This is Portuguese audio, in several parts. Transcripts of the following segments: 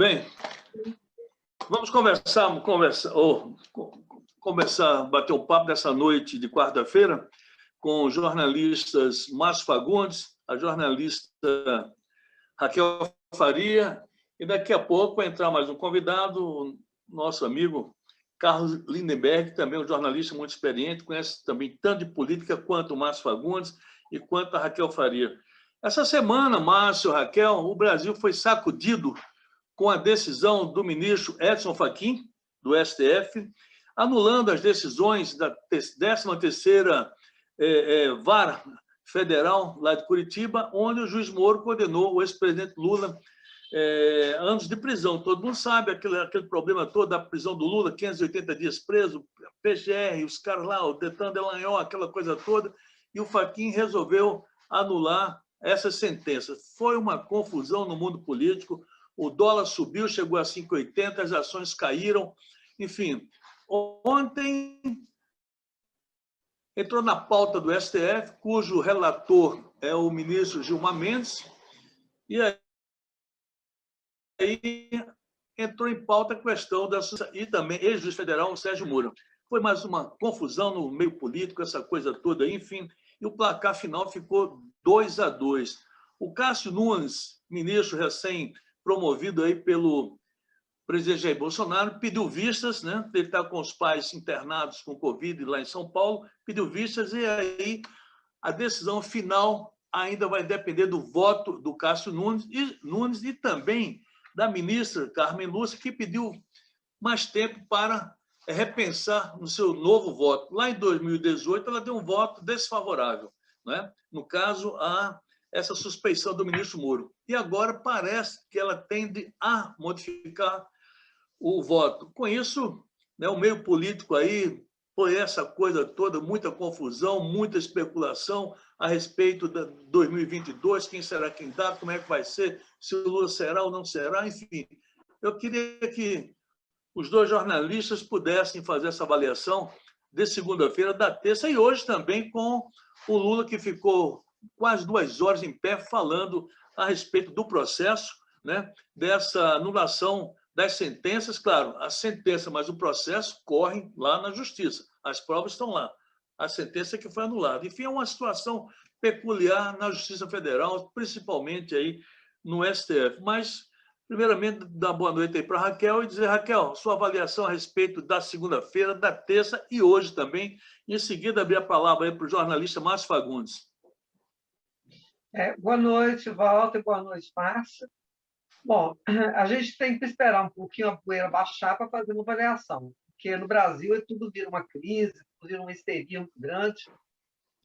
Bem, vamos começar a bater um papo nessa noite de quarta-feira com os jornalistas Márcio Fagundes, a jornalista Raquel Faria, e daqui a pouco vai entrar mais um convidado, nosso amigo Carlos Lindenberg, também um jornalista muito experiente, conhece também tanto de política quanto o Márcio Fagundes e quanto a Raquel Faria. Essa semana, Márcio, Raquel, o Brasil foi sacudido com a decisão do ministro Edson Fachin, do STF, anulando as decisões da 13ª Vara Federal, lá de Curitiba, onde o juiz Moro condenou o ex-presidente Lula anos de prisão. Todo mundo sabe aquele problema todo da prisão do Lula, 580 dias preso, PGR, os caras lá, o Deltan Dallagnol, aquela coisa toda, e o Fachin resolveu anular essa sentença. Foi uma confusão no mundo político, o dólar subiu, chegou a 5,80, as ações caíram, enfim. Ontem entrou na pauta do STF, cujo relator é o ministro Gilmar Mendes, e aí entrou em pauta a questão e também ex-juiz federal Sérgio Moro. Foi mais uma confusão no meio político, essa coisa toda, enfim, e o placar final ficou 2-2. O Cássio Nunes, ministro recém-promovido aí pelo presidente Jair Bolsonaro, pediu vistas, né? Ele está com os pais internados com Covid lá em São Paulo, pediu vistas, e aí a decisão final ainda vai depender do voto do Cássio Nunes e também da ministra Carmen Lúcia, que pediu mais tempo para repensar no seu novo voto. Lá em 2018, ela deu um voto desfavorável, né? No caso, a essa suspeição do ministro Moro. E agora parece que ela tende a modificar o voto. Com isso, né, o meio político aí foi essa coisa toda, muita confusão, muita especulação a respeito de 2022, quem será candidato, como é que vai ser, se o Lula será ou não será, enfim. Eu queria que os dois jornalistas pudessem fazer essa avaliação de segunda-feira, da terça, e hoje também com o Lula, que ficou quase 2 horas em pé falando a respeito do processo, né, dessa anulação das sentenças. Claro, a sentença, mas o processo corre lá na Justiça. As provas estão lá. A sentença que foi anulada. Enfim, é uma situação peculiar na Justiça Federal, principalmente aí no STF. Mas, primeiramente, dar boa noite aí para a Raquel e dizer, Raquel, sua avaliação a respeito da segunda-feira, da terça e hoje também. E, em seguida, abrir a palavra aí para o jornalista Márcio Fagundes. Boa noite, Walter. Boa noite, Márcia. Bom, a gente tem que esperar um pouquinho a poeira baixar para fazer uma avaliação, porque no Brasil tudo vira uma crise, tudo vira uma histeria muito grande,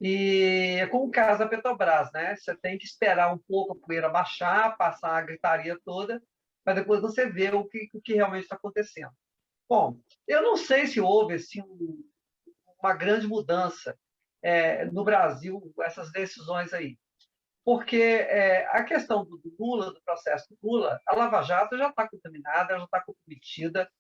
e é como o caso da Petrobras, né? Você tem que esperar um pouco a poeira baixar, passar a gritaria toda, para depois você ver o que realmente está acontecendo. Bom, eu não sei se houve assim, uma grande mudança no Brasil, essas decisões aí. Porque a questão do Lula, do processo do Lula, a Lava Jato já está contaminada, já está comprometida.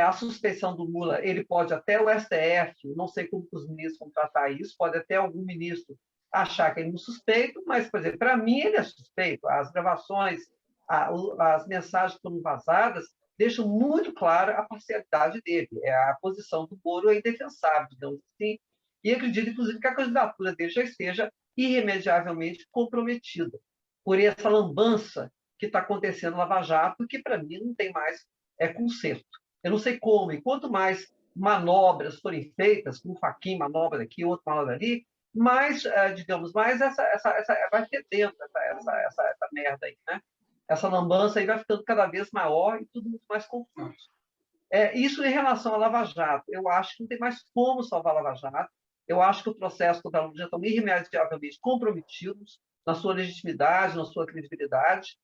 A suspeição do Lula, ele pode até o STF, não sei como os ministros vão tratar isso, pode até algum ministro achar que ele é um suspeito, mas, por exemplo, para mim ele é suspeito. As gravações, as mensagens que foram vazadas deixam muito clara a parcialidade dele. A posição do Moro é indefensável, digamos assim, e acredito, inclusive, que a candidatura dele já esteja irremediavelmente comprometida por essa lambança que está acontecendo no Lava Jato, que, para mim, não tem mais conserto. Eu não sei como, e quanto mais manobras forem feitas, como Fachin, manobra aqui, outra manobra ali, mais, digamos, mais essa vai ter dentro essa merda aí, né? Essa lambança aí vai ficando cada vez maior e tudo muito mais confuso. Isso em relação à Lava Jato. Eu acho que não tem mais como salvar a Lava Jato. Eu acho que o processo contra a Lula já estão irremediavelmente comprometidos na sua legitimidade, na sua credibilidade.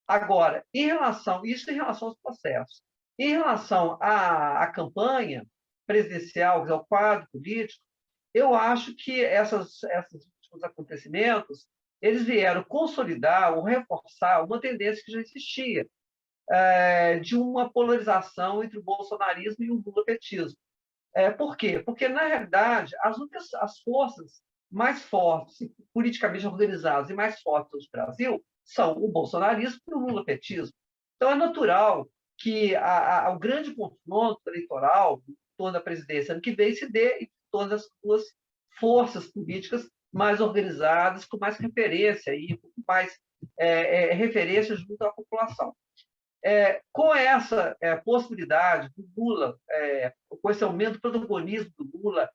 Agora, em relação aos processos. Em relação à campanha presidencial, ao quadro político, eu acho que esses últimos acontecimentos eles vieram consolidar ou reforçar uma tendência que já existia, de uma polarização entre o bolsonarismo e o lulopetismo. Por quê? Porque, na realidade, as forças mais fortes, politicamente organizadas e mais fortes do Brasil são o bolsonarismo e o lulopetismo. Então, é natural que o grande confronto eleitoral em torno da presidência ano que vem se dê em todas as duas forças políticas mais organizadas, com mais referência e com mais referência junto à população. Com essa possibilidade do Lula, com esse aumento do protagonismo do Lula,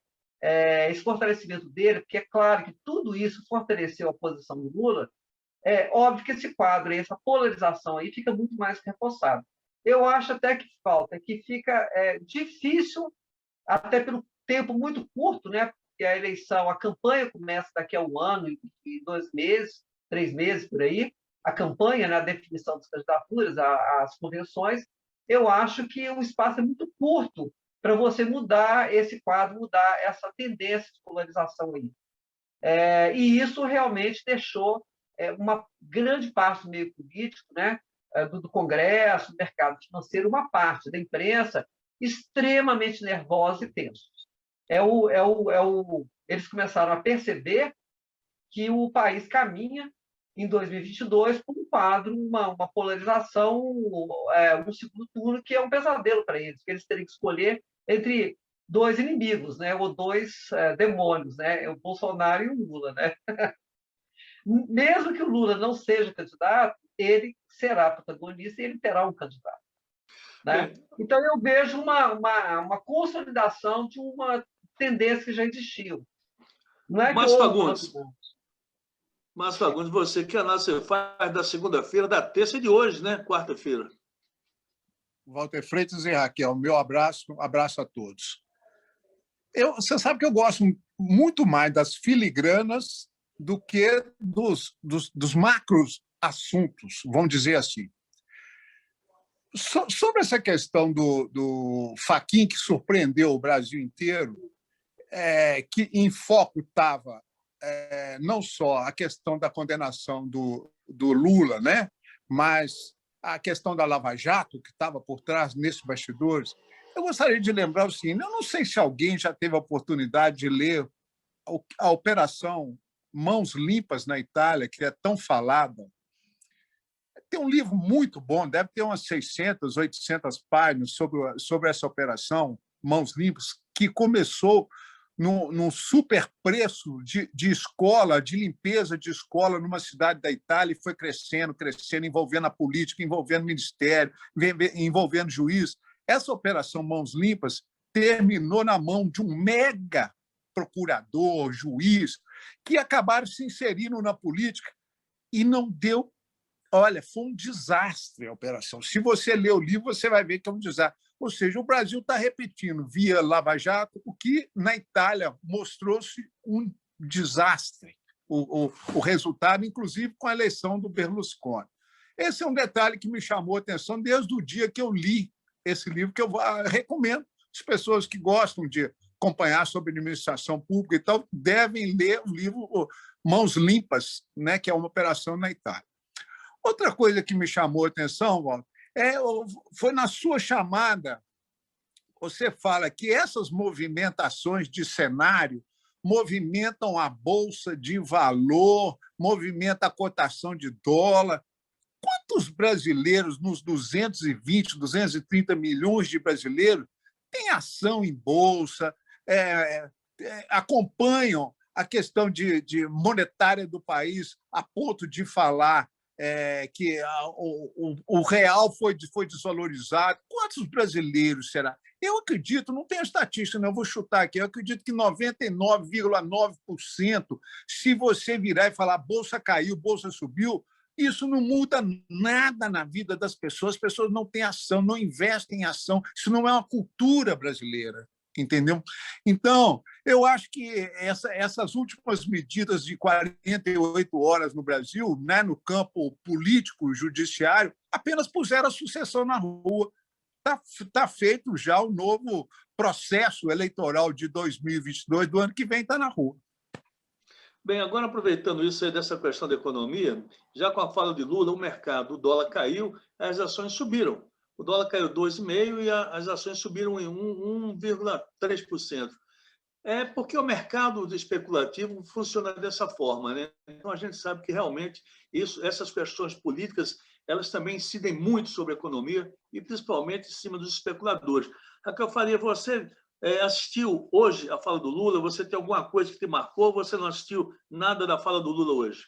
esse fortalecimento dele, porque é claro que tudo isso fortaleceu a posição do Lula, é óbvio que esse quadro, essa polarização aí fica muito mais reforçado. Eu acho até que falta, que fica difícil, até pelo tempo muito curto, né? Porque a eleição, a campanha começa daqui a um ano e 2 meses, 3 meses por aí, a campanha, né, a definição das candidaturas, as convenções, eu acho que o espaço é muito curto para você mudar esse quadro, mudar essa tendência de polarização aí. E isso realmente deixou uma grande parte do meio político, né, do Congresso, do mercado financeiro, uma parte da imprensa extremamente nervosa e tensos. Eles começaram a perceber que o país caminha em 2022 para um quadro, uma polarização, um segundo turno que é um pesadelo para eles, que eles teriam que escolher entre 2 inimigos, né, ou 2 demônios, né, o Bolsonaro e o Lula, né? Mesmo que o Lula não seja candidato, ele será protagonista e ele terá um candidato, né? Então, eu vejo uma consolidação de uma tendência que já existiu. Não é que houve Márcio Fagundes, você, que análise você faz da segunda-feira, da terça e de hoje, né? Quarta-feira. Walter Freitas e Raquel, meu abraço a todos. Você sabe que eu gosto muito mais das filigranas do que dos macros assuntos, vamos dizer assim. Sobre essa questão do Fachin, que surpreendeu o Brasil inteiro, que em foco estava não só a questão da condenação do Lula, né, mas a questão da Lava Jato, que estava por trás nesses bastidores. Eu gostaria de lembrar o seguinte: eu não sei se alguém já teve a oportunidade de ler a Operação Mãos Limpas na Itália, que é tão falada. Tem um livro muito bom, deve ter umas 600, 800 páginas sobre essa operação Mãos Limpas, que começou num super preço de escola, de limpeza de escola numa cidade da Itália, e foi crescendo, envolvendo a política, envolvendo o ministério, envolvendo juiz. Essa operação Mãos Limpas terminou na mão de um mega procurador, juiz, que acabaram se inserindo na política e não deu. Olha, foi um desastre a operação. Se você ler o livro, você vai ver que é um desastre. Ou seja, o Brasil está repetindo via Lava Jato o que na Itália mostrou-se um desastre, o resultado, inclusive com a eleição do Berlusconi. Esse é um detalhe que me chamou a atenção desde o dia que eu li esse livro, que eu recomendo. As pessoas que gostam de acompanhar sobre administração pública e tal devem ler o livro Mãos Limpas, né, que é uma operação na Itália. Outra coisa que me chamou a atenção, Walter, foi na sua chamada, você fala que essas movimentações de cenário movimentam a bolsa de valor, movimenta a cotação de dólar. Quantos brasileiros, nos 220, 230 milhões de brasileiros, têm ação em bolsa, acompanham a questão de monetária do país a ponto de falar que o real foi desvalorizado? Quantos brasileiros será? Eu acredito, não tenho estatística, não, eu vou chutar aqui, eu acredito que 99,9%, se você virar e falar a bolsa caiu, bolsa subiu, isso não muda nada na vida das pessoas, as pessoas não têm ação, não investem em ação, isso não é uma cultura brasileira. Entendeu? Então, eu acho que essas últimas medidas de 48 horas no Brasil, né, no campo político, judiciário, apenas puseram a sucessão na rua. Tá feito já o novo processo eleitoral de 2022, do ano que vem, está na rua. Bem, agora aproveitando isso aí dessa questão da economia, já com a fala de Lula, o mercado, o dólar caiu, as ações subiram. O dólar caiu 2,5% e as ações subiram em 1,3%. É porque o mercado especulativo funciona dessa forma, né? Então, a gente sabe que realmente essas questões políticas elas também incidem muito sobre a economia e, principalmente, em cima dos especuladores. Raquel Faria, você assistiu hoje a fala do Lula? Você tem alguma coisa que te marcou? Você não assistiu nada da fala do Lula hoje?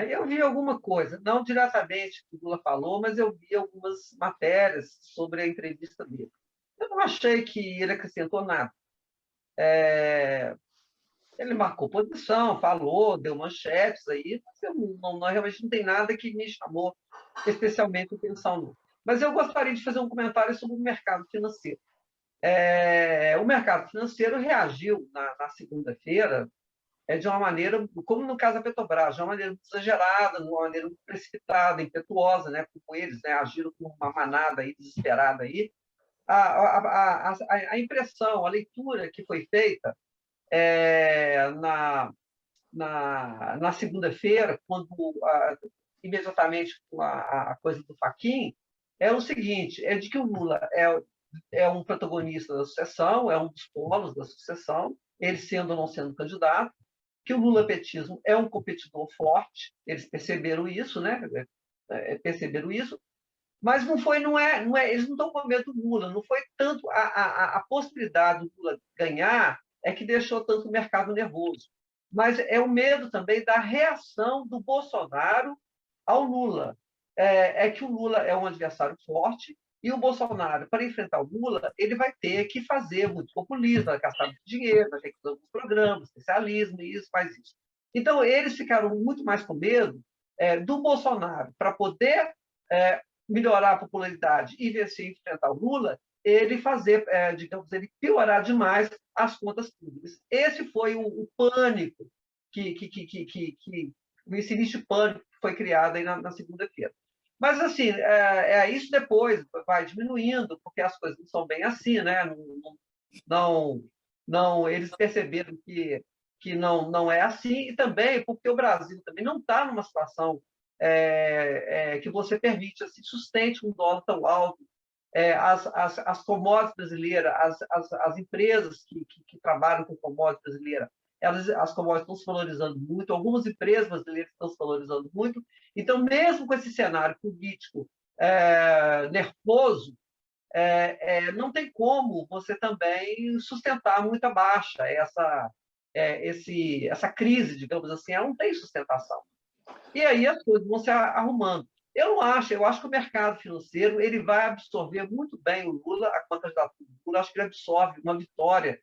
Eu vi alguma coisa, não diretamente o que o Lula falou, mas eu vi algumas matérias sobre a entrevista dele. Eu não achei que ele acrescentou nada. Ele marcou posição, falou, deu manchetes aí, mas realmente não tem nada que me chamou especialmente atenção, não. Mas eu gostaria de fazer um comentário sobre o mercado financeiro. O mercado financeiro reagiu na segunda-feira de uma maneira, como no caso da Petrobras, de uma maneira exagerada, de uma maneira precipitada, impetuosa, né? Como eles, né, agiram como uma manada aí, desesperada. Aí. A impressão, a leitura que foi feita na segunda-feira, quando imediatamente com a coisa do Fachin, é o seguinte: é de que o Lula é um protagonista da sucessão, é um dos polos da sucessão, ele sendo ou não sendo candidato, que o lulopetismo é um competidor forte, eles perceberam isso, né? Perceberam isso, mas não é, eles não estão com medo do Lula, não foi tanto a possibilidade do Lula ganhar é que deixou tanto o mercado nervoso, mas é o medo também da reação do Bolsonaro ao Lula. É que o Lula é um adversário forte e o Bolsonaro, para enfrentar o Lula, ele vai ter que fazer muito populismo, vai gastar muito dinheiro, vai ter que fazer alguns programas, especialismo, isso, faz isso. Então, eles ficaram muito mais com medo do Bolsonaro para poder melhorar a popularidade e vencer e enfrentar o Lula, ele fazer, digamos, ele piorar demais as contas públicas. Esse foi o pânico esse início de pânico que foi criado aí na segunda-feira. Mas, assim, isso depois vai diminuindo, porque as coisas não são bem assim, né? Eles perceberam que não é assim, e também porque o Brasil também não está numa situação que você permite, assim, sustente um dólar tão alto. As commodities brasileiras, as empresas que trabalham com commodities brasileiras, as commodities estão se valorizando muito, algumas empresas brasileiras estão se valorizando muito. Então, mesmo com esse cenário político nervoso, não tem como você também sustentar muito a baixa. Essa crise, digamos assim, ela não tem sustentação. E aí as coisas vão se arrumando. Eu acho que o mercado financeiro ele vai absorver muito bem o Lula, a candidatura do Lula. Acho que ele absorve uma vitória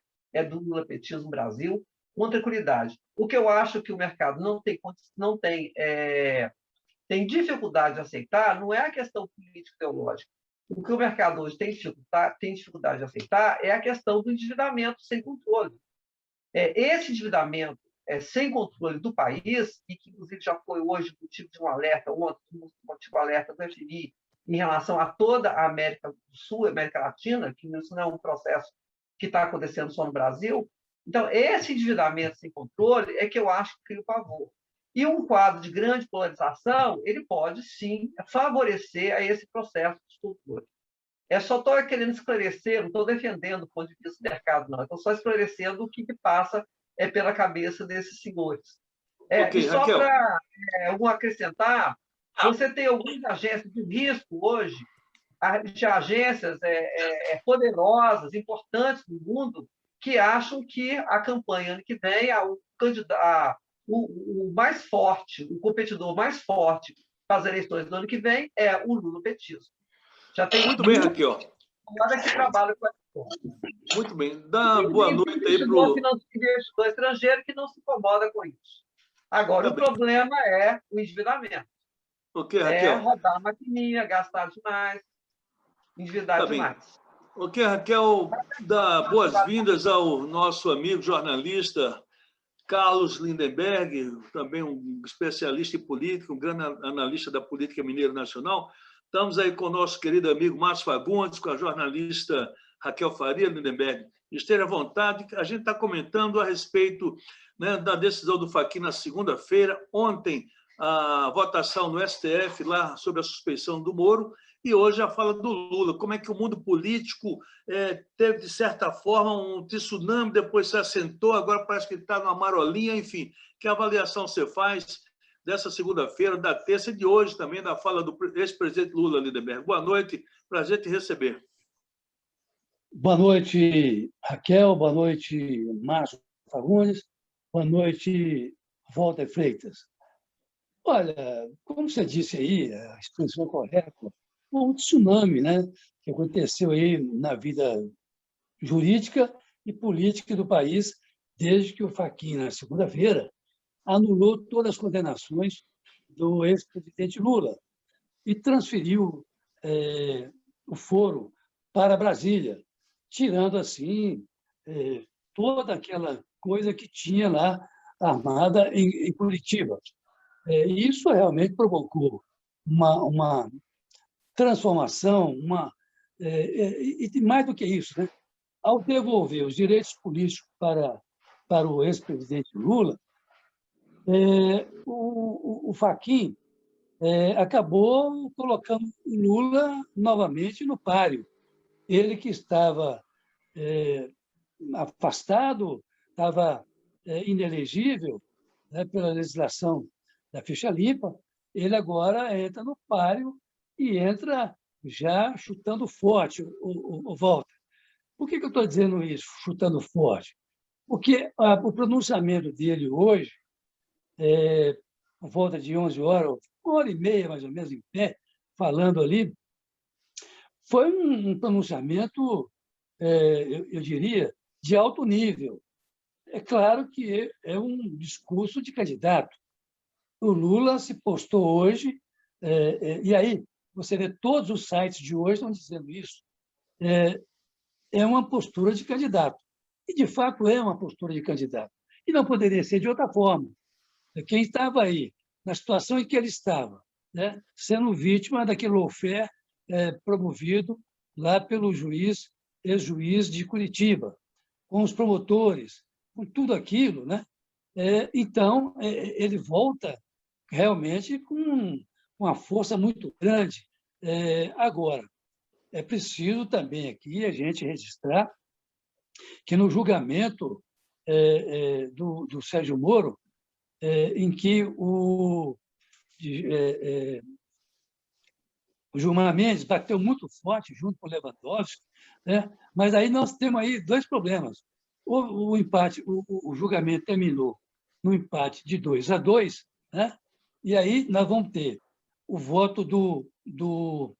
do lulopetismo no Brasil com tranquilidade. O que eu acho que o mercado tem dificuldade de aceitar não é a questão político-teológica. O que o mercado hoje tem dificuldade de aceitar é a questão do endividamento sem controle. Esse endividamento sem controle do país, e que, inclusive, já foi hoje motivo de um alerta, motivo de alerta do FMI em relação a toda a América do Sul, América Latina, que isso não é um processo que está acontecendo só no Brasil. Então, esse endividamento sem controle é que eu acho que cria o pavor. E um quadro de grande polarização, ele pode, sim, favorecer a esse processo de controle. Só estou querendo esclarecer, não estou defendendo o ponto de vista do mercado, não. Estou só esclarecendo o que passa pela cabeça desses senhores. Okay, e só para acrescentar, você tem algumas agências de risco hoje, agências poderosas, importantes no mundo, que acham que a campanha ano que vem, o mais forte, o competidor mais forte para as eleições do ano que vem é o lulopetismo. Já tem muito bem, Raquel. Agora que trabalha com essa. Muito bem. Dá boa noite aí para o investidor estrangeiro que não se incomoda com isso. Agora, o problema é o endividamento. Ok, Raquel. Rodar a maquininha, gastar demais, endividar demais. Ok, Raquel, dá boas-vindas ao nosso amigo jornalista Carlos Lindenberg, também um especialista em política, um grande analista da política mineira nacional. Estamos aí com o nosso querido amigo Márcio Fagundes, com a jornalista Raquel Faria Lindenberg. Esteja à vontade, a gente está comentando a respeito, né, da decisão do Fachin na segunda-feira, ontem a votação no STF lá sobre a suspeição do Moro, e hoje a fala do Lula. Como é que o mundo político teve, de certa forma, um tsunami, depois se assentou, agora parece que está numa marolinha, enfim. Que avaliação você faz dessa segunda-feira, da terça e de hoje também, na fala do ex-presidente Lula, Lindenberg. Boa noite, prazer te receber. Boa noite, Raquel. Boa noite, Márcio Fagundes. Boa noite, Walter Freitas. Olha, como você disse aí, a expressão correta, um tsunami, né, que aconteceu aí na vida jurídica e política do país desde que o Fachin, na segunda-feira, anulou todas as condenações do ex-presidente Lula e transferiu o foro para Brasília, tirando, assim, toda aquela coisa que tinha lá armada em Curitiba. E isso realmente provocou uma transformação, e mais do que isso, né? Ao devolver os direitos políticos para o ex-presidente Lula, o Fachin acabou colocando o Lula novamente no páreo. Ele que estava afastado, estava inelegível, né, pela legislação da ficha limpa, ele agora entra no páreo e entra já chutando forte o Walter. Por que eu estou dizendo isso, chutando forte? Porque o pronunciamento dele hoje, por volta de 11 horas, 1h30 mais ou menos em pé, falando ali, foi um pronunciamento, eu diria, de alto nível. É claro que é um discurso de candidato. O Lula se postou hoje, e aí você vê todos os sites de hoje estão dizendo isso, é uma postura de candidato. E, de fato, é uma postura de candidato. E não poderia ser de outra forma. Quem estava aí, na situação em que ele estava, né, sendo vítima daquele lawfare promovido lá pelo ex-juiz de Curitiba, com os promotores, com tudo aquilo, né? Então, ele volta realmente com uma força muito grande. Agora, é preciso também aqui a gente registrar que no julgamento do Sérgio Moro, em que o Gilmar Mendes bateu muito forte junto com o Lewandowski, né? Mas aí nós temos aí dois problemas. O empate, o julgamento terminou no empate de 2-2, né? E aí nós vamos ter o voto do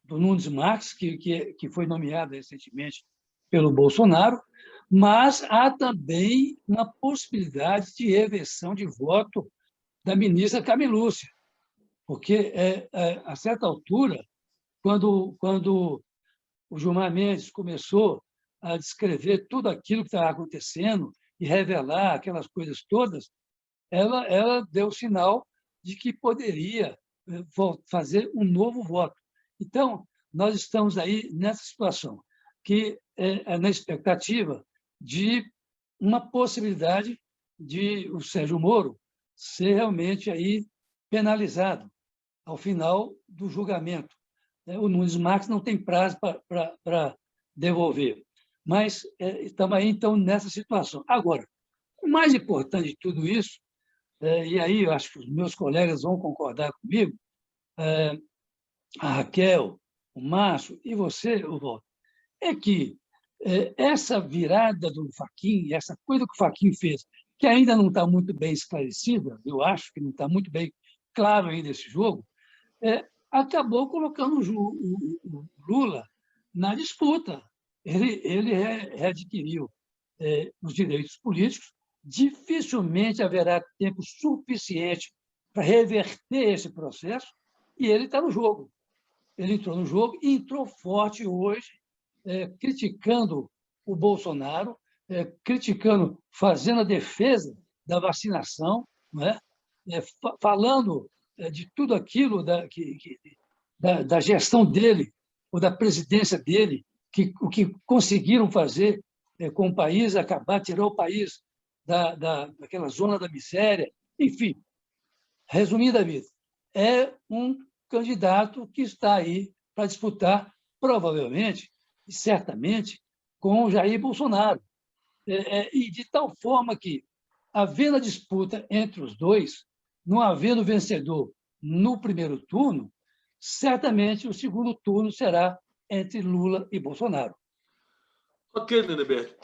Nunes Marques, que foi nomeado recentemente pelo Bolsonaro, mas há também uma possibilidade de reversão de voto da ministra Carmen Lúcia, porque, a certa altura, quando o Gilmar Mendes começou a descrever tudo aquilo que estava acontecendo e revelar aquelas coisas todas, ela deu sinal de que poderia fazer um novo voto. Então, nós estamos aí nessa situação, que é na expectativa de uma possibilidade de o Sérgio Moro ser realmente aí penalizado ao final do julgamento. O Nunes Marques não tem prazo para devolver, mas estamos aí, então, nessa situação. Agora, o mais importante de tudo isso, e aí eu acho que os meus colegas vão concordar comigo, a Raquel, o Márcio e você, Walter, é que essa virada do Fachin, essa coisa que o Fachin fez, que ainda não está muito bem esclarecida, eu acho que não está muito bem claro ainda esse jogo, acabou colocando o Lula na disputa. Ele readquiriu os direitos políticos, dificilmente haverá tempo suficiente para reverter esse processo, e ele está no jogo. Ele entrou no jogo e entrou forte hoje, criticando o Bolsonaro, criticando, fazendo a defesa da vacinação, não é? Falando de tudo aquilo da gestão dele, ou da presidência dele, o que conseguiram fazer com o país, acabar, tirar o país daquela zona da miséria. Enfim, resumindo a vida, é um candidato que está aí para disputar, provavelmente e certamente, com o Jair Bolsonaro. E de tal forma que, havendo a disputa entre os dois, não havendo vencedor no primeiro turno, certamente o segundo turno será entre Lula e Bolsonaro. Ok, Lindenberg.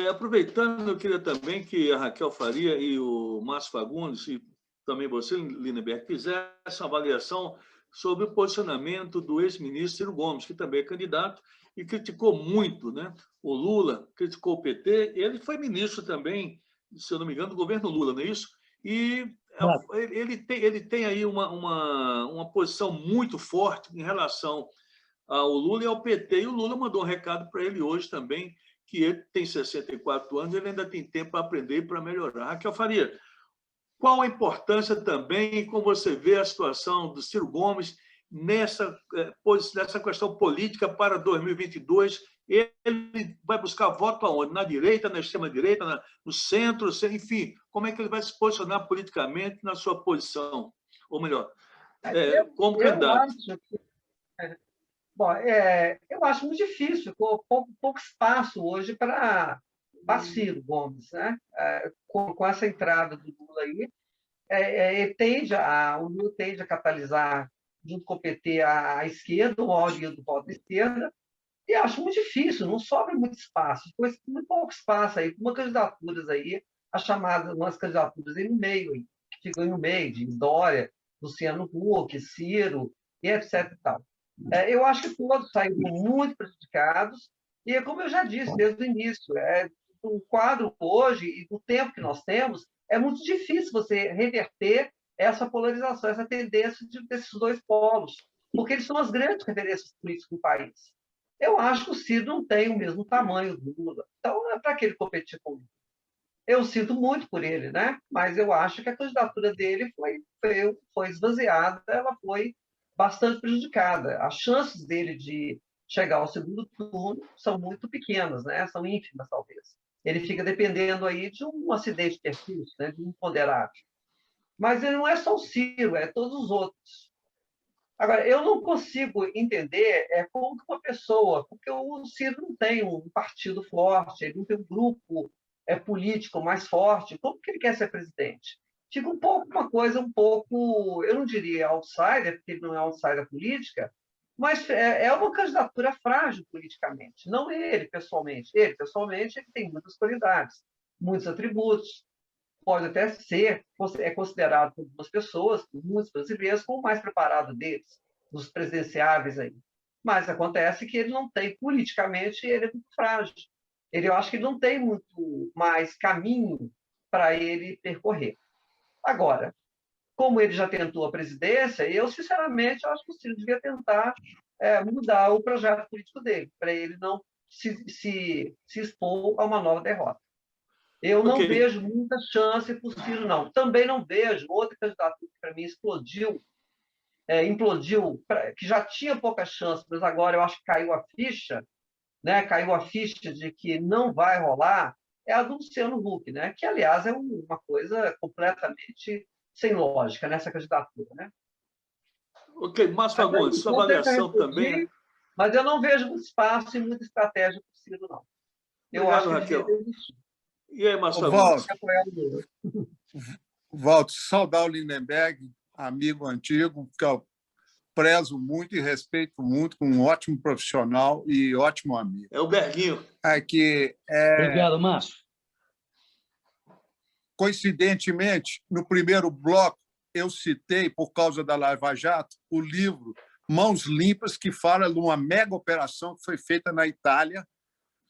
Aproveitando, eu queria também que a Raquel Faria e o Márcio Fagundes, e também você, Lindenberg, fizessem uma avaliação sobre o posicionamento do ex-ministro Ciro Gomes, que também é candidato e criticou muito, né? O Lula, criticou o PT, ele foi ministro também, se eu não me engano, do governo Lula, não é isso? E ele tem aí uma posição muito forte em relação ao Lula e ao PT, e o Lula mandou um recado para ele hoje também, que ele tem 64 anos, ele ainda tem tempo para aprender e para melhorar. Raquel Faria, qual a importância também, como você vê a situação do Ciro Gomes nessa questão política para 2022? Ele vai buscar voto aonde? Na direita, na extrema-direita, no centro, enfim, como é que ele vai se posicionar politicamente na sua posição? Ou melhor, como candidato? Bom, eu acho muito difícil, ficou pouco espaço hoje para Ciro Gomes, né? Com essa entrada do Lula aí, o Lula tende a catalisar, junto com o PT, a esquerda, o ódio do voto da esquerda, e acho muito difícil, não sobra muito espaço, ficou muito pouco espaço aí, uma candidaturas aí, umas candidaturas aí no meio, aí, que ficam no meio, de Dória, Luciano Huck, Ciro, e etc. E tal. Eu acho que todos saíram muito prejudicados, e como eu já disse desde o início, o quadro hoje e do tempo que nós temos, é muito difícil você reverter essa polarização, essa tendência desses dois polos, porque eles são as grandes referências políticas do país. Eu acho que o Ciro não tem o mesmo tamanho do Lula, então não é para que ele competir com o Lula. Eu sinto muito por ele, né? Mas eu acho que a candidatura dele foi esvaziada, ela foi bastante prejudicada. As chances dele de chegar ao segundo turno são muito pequenas, né? São ínfimas, talvez. Ele fica dependendo aí de um acidente de percurso, né? De um ponderado. Mas ele não é só o Ciro, é todos os outros. Agora, eu não consigo entender como que uma pessoa, porque o Ciro não tem um partido forte, ele não tem um grupo político mais forte, como que ele quer ser presidente? Fica uma coisa um pouco, eu não diria outsider, porque ele não é outsider política, mas é uma candidatura frágil politicamente, não ele pessoalmente. Ele pessoalmente ele tem muitas qualidades, muitos atributos, pode até ser, é considerado por algumas pessoas, por muitos brasileiros, como o mais preparado deles, dos presidenciáveis aí. Mas acontece que ele não tem, politicamente, ele é muito frágil. Eu acho que ele não tem muito mais caminho para ele percorrer. Agora, como ele já tentou a presidência, eu, sinceramente, acho que o Ciro devia tentar mudar o projeto político dele, para ele não se expor a uma nova derrota. Eu não vejo muita chance para o Ciro, não. Também não vejo outra candidatura que, para mim, implodiu, que já tinha pouca chance, mas agora eu acho que caiu a ficha, né? Caiu a ficha de que não vai rolar, é a do Luciano Huck, né? Que, aliás, é uma coisa completamente sem lógica nessa candidatura, né? Ok, Márcio Fagundes, sua avaliação também. Mas eu não vejo muito espaço e muita estratégia para o Ciro, não. Eu acho que Raquel. devia existir. E aí, Márcio Fagundes? Walter, saudar o Lindenberg, amigo antigo, que eu prezo muito e respeito muito, como um ótimo profissional e ótimo amigo. É o Berguinho. Obrigado, Márcio. Coincidentemente, no primeiro bloco, eu citei, por causa da Lava Jato, o livro Mãos Limpas, que fala de uma mega operação que foi feita na Itália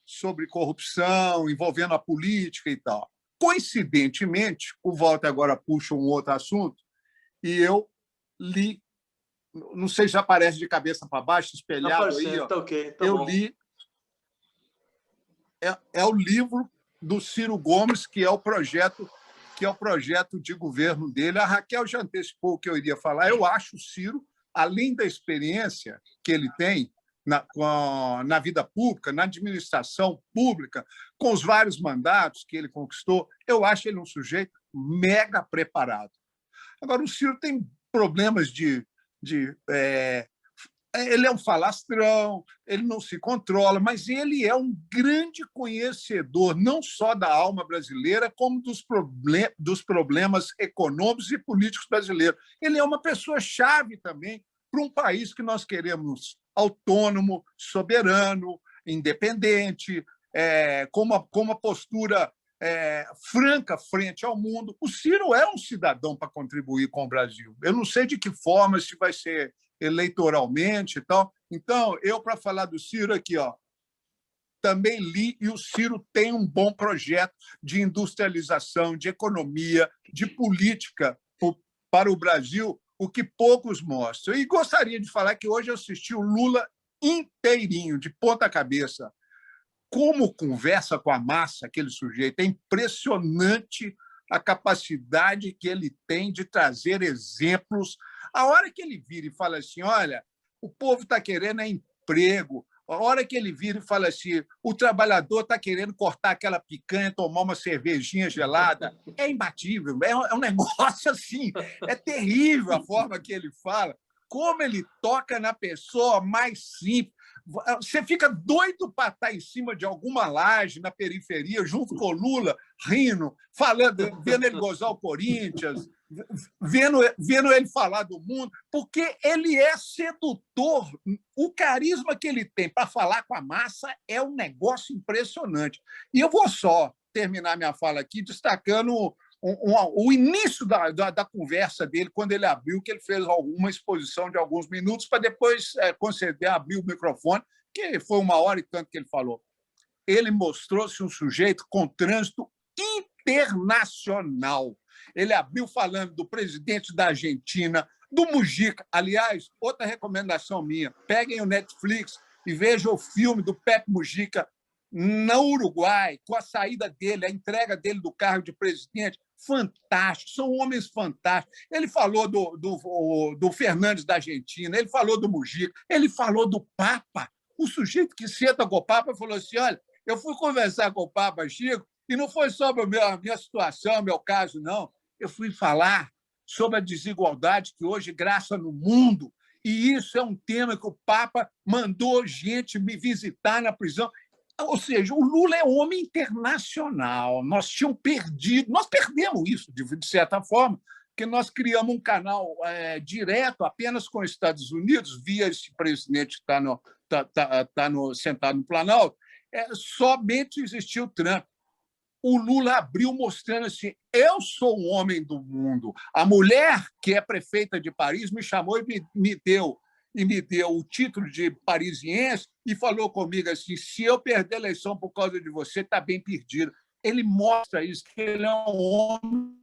sobre corrupção, envolvendo a política e tal. Coincidentemente, o Walter agora puxa um outro assunto, e eu li, não sei se aparece de cabeça para baixo, espelhado aí, tá okay, tá eu bom. li, é o livro do Ciro Gomes, que é o projeto de governo dele. A Raquel já antecipou o que eu iria falar. Eu acho o Ciro, além da experiência que ele tem na vida pública, na administração pública, com os vários mandatos que ele conquistou, eu acho ele um sujeito mega preparado. Agora, o Ciro tem problemas de Ele é um falastrão, ele não se controla, mas ele é um grande conhecedor, não só da alma brasileira, como dos problemas econômicos e políticos brasileiros. Ele é uma pessoa-chave também para um país que nós queremos autônomo, soberano, independente, com uma postura franca frente ao mundo. O Ciro é um cidadão para contribuir com o Brasil. Eu não sei de que forma, se vai ser eleitoralmente e tal. Então, para falar do Ciro aqui, também li, e o Ciro tem um bom projeto de industrialização, de economia, de política para o Brasil, o que poucos mostram. E gostaria de falar que hoje eu assisti o Lula inteirinho, de ponta cabeça. Como conversa com a massa, aquele sujeito. É impressionante a capacidade que ele tem de trazer exemplos. A hora que ele vira e fala assim, olha, o povo está querendo emprego. A hora que ele vira e fala assim, o trabalhador está querendo cortar aquela picanha, tomar uma cervejinha gelada, é imbatível. É um negócio assim, é terrível a forma que ele fala. Como ele toca na pessoa mais simples. Você fica doido para estar em cima de alguma laje na periferia, junto com o Lula, rindo, falando, vendo ele gozar o Corinthians, vendo ele falar do mundo, porque ele é sedutor. O carisma que ele tem para falar com a massa é um negócio impressionante. E eu vou só terminar minha fala aqui destacando o início da conversa dele, quando ele abriu, que ele fez uma exposição de alguns minutos para depois conceder, abrir o microfone, que foi 1 hora e tanto que ele falou. Ele mostrou-se um sujeito com trânsito internacional. Ele abriu falando do presidente da Argentina, do Mujica. Aliás, outra recomendação minha, peguem o Netflix e vejam o filme do Pepe Mujica no Uruguai, com a saída dele, a entrega dele do cargo de presidente. Fantástico, são homens fantásticos. Ele falou do Fernandes da Argentina, ele falou do Mujica, ele falou do Papa. O sujeito que senta com o Papa falou assim, olha, eu fui conversar com o Papa Chico e não foi sobre a minha situação, meu caso, não. Eu fui falar sobre a desigualdade que hoje graça no mundo, e isso é um tema que o Papa mandou gente me visitar na prisão. Ou seja, o Lula é homem internacional. Nós perdemos isso, de certa forma, porque nós criamos um canal direto apenas com os Estados Unidos, via esse presidente que está sentado no Planalto. Somente existiu o Trump. O Lula abriu mostrando assim, eu sou um homem do mundo. A mulher, que é prefeita de Paris, me chamou e me deu o título de parisiense e falou comigo assim, se eu perder a eleição por causa de você, está bem perdido. Ele mostra isso, que ele é um homem...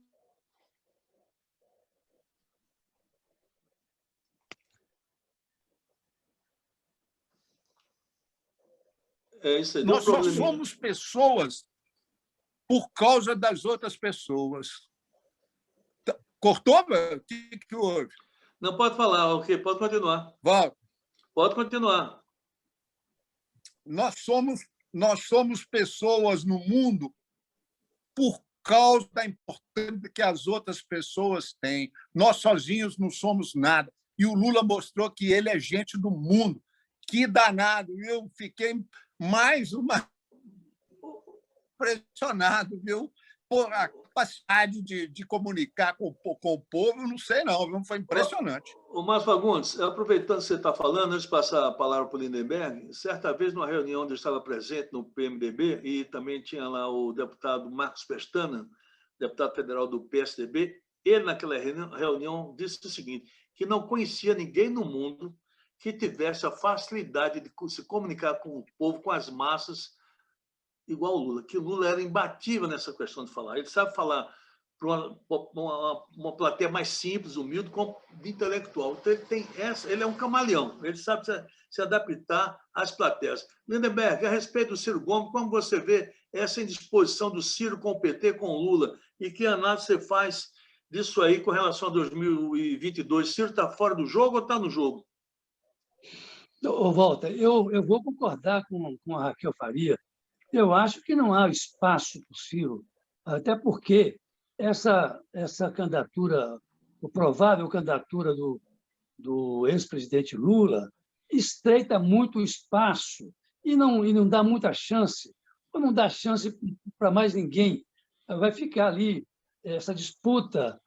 Isso aí, nós só somos pessoas por causa das outras pessoas. Cortou? O que houve? Não, pode falar, ok, pode continuar. Volta. Pode continuar. Nós somos pessoas no mundo por causa da importância que as outras pessoas têm. Nós sozinhos não somos nada. E o Lula mostrou que ele é gente do mundo. Que danado! Eu fiquei mais impressionado, viu? Por a capacidade de comunicar com o povo, não sei não, viu? Foi impressionante. O Márcio Fagundes, aproveitando que você está falando, antes de passar a palavra para o Lindenberg, certa vez, numa reunião onde eu estava presente no PMDB, e também tinha lá o deputado Marcos Pestana, deputado federal do PSDB, ele, naquela reunião, disse o seguinte, que não conhecia ninguém no mundo que tivesse a facilidade de se comunicar com o povo, com as massas, igual o Lula, que o Lula era imbatível nessa questão de falar. Ele sabe falar para uma plateia mais simples, humilde, como de intelectual. Então, ele é um camaleão, ele sabe se adaptar às plateias. Lindenberg, a respeito do Ciro Gomes, como você vê essa indisposição do Ciro com o PT, com o Lula, e que análise você faz disso aí com relação a 2022? Ciro está fora do jogo ou está no jogo? Walter, eu vou concordar com a Raquel Faria. Eu acho que não há espaço para o Ciro, até porque essa candidatura, a provável candidatura do ex-presidente Lula, estreita muito o espaço e não dá muita chance, ou não dá chance para mais ninguém. Vai ficar ali essa disputa,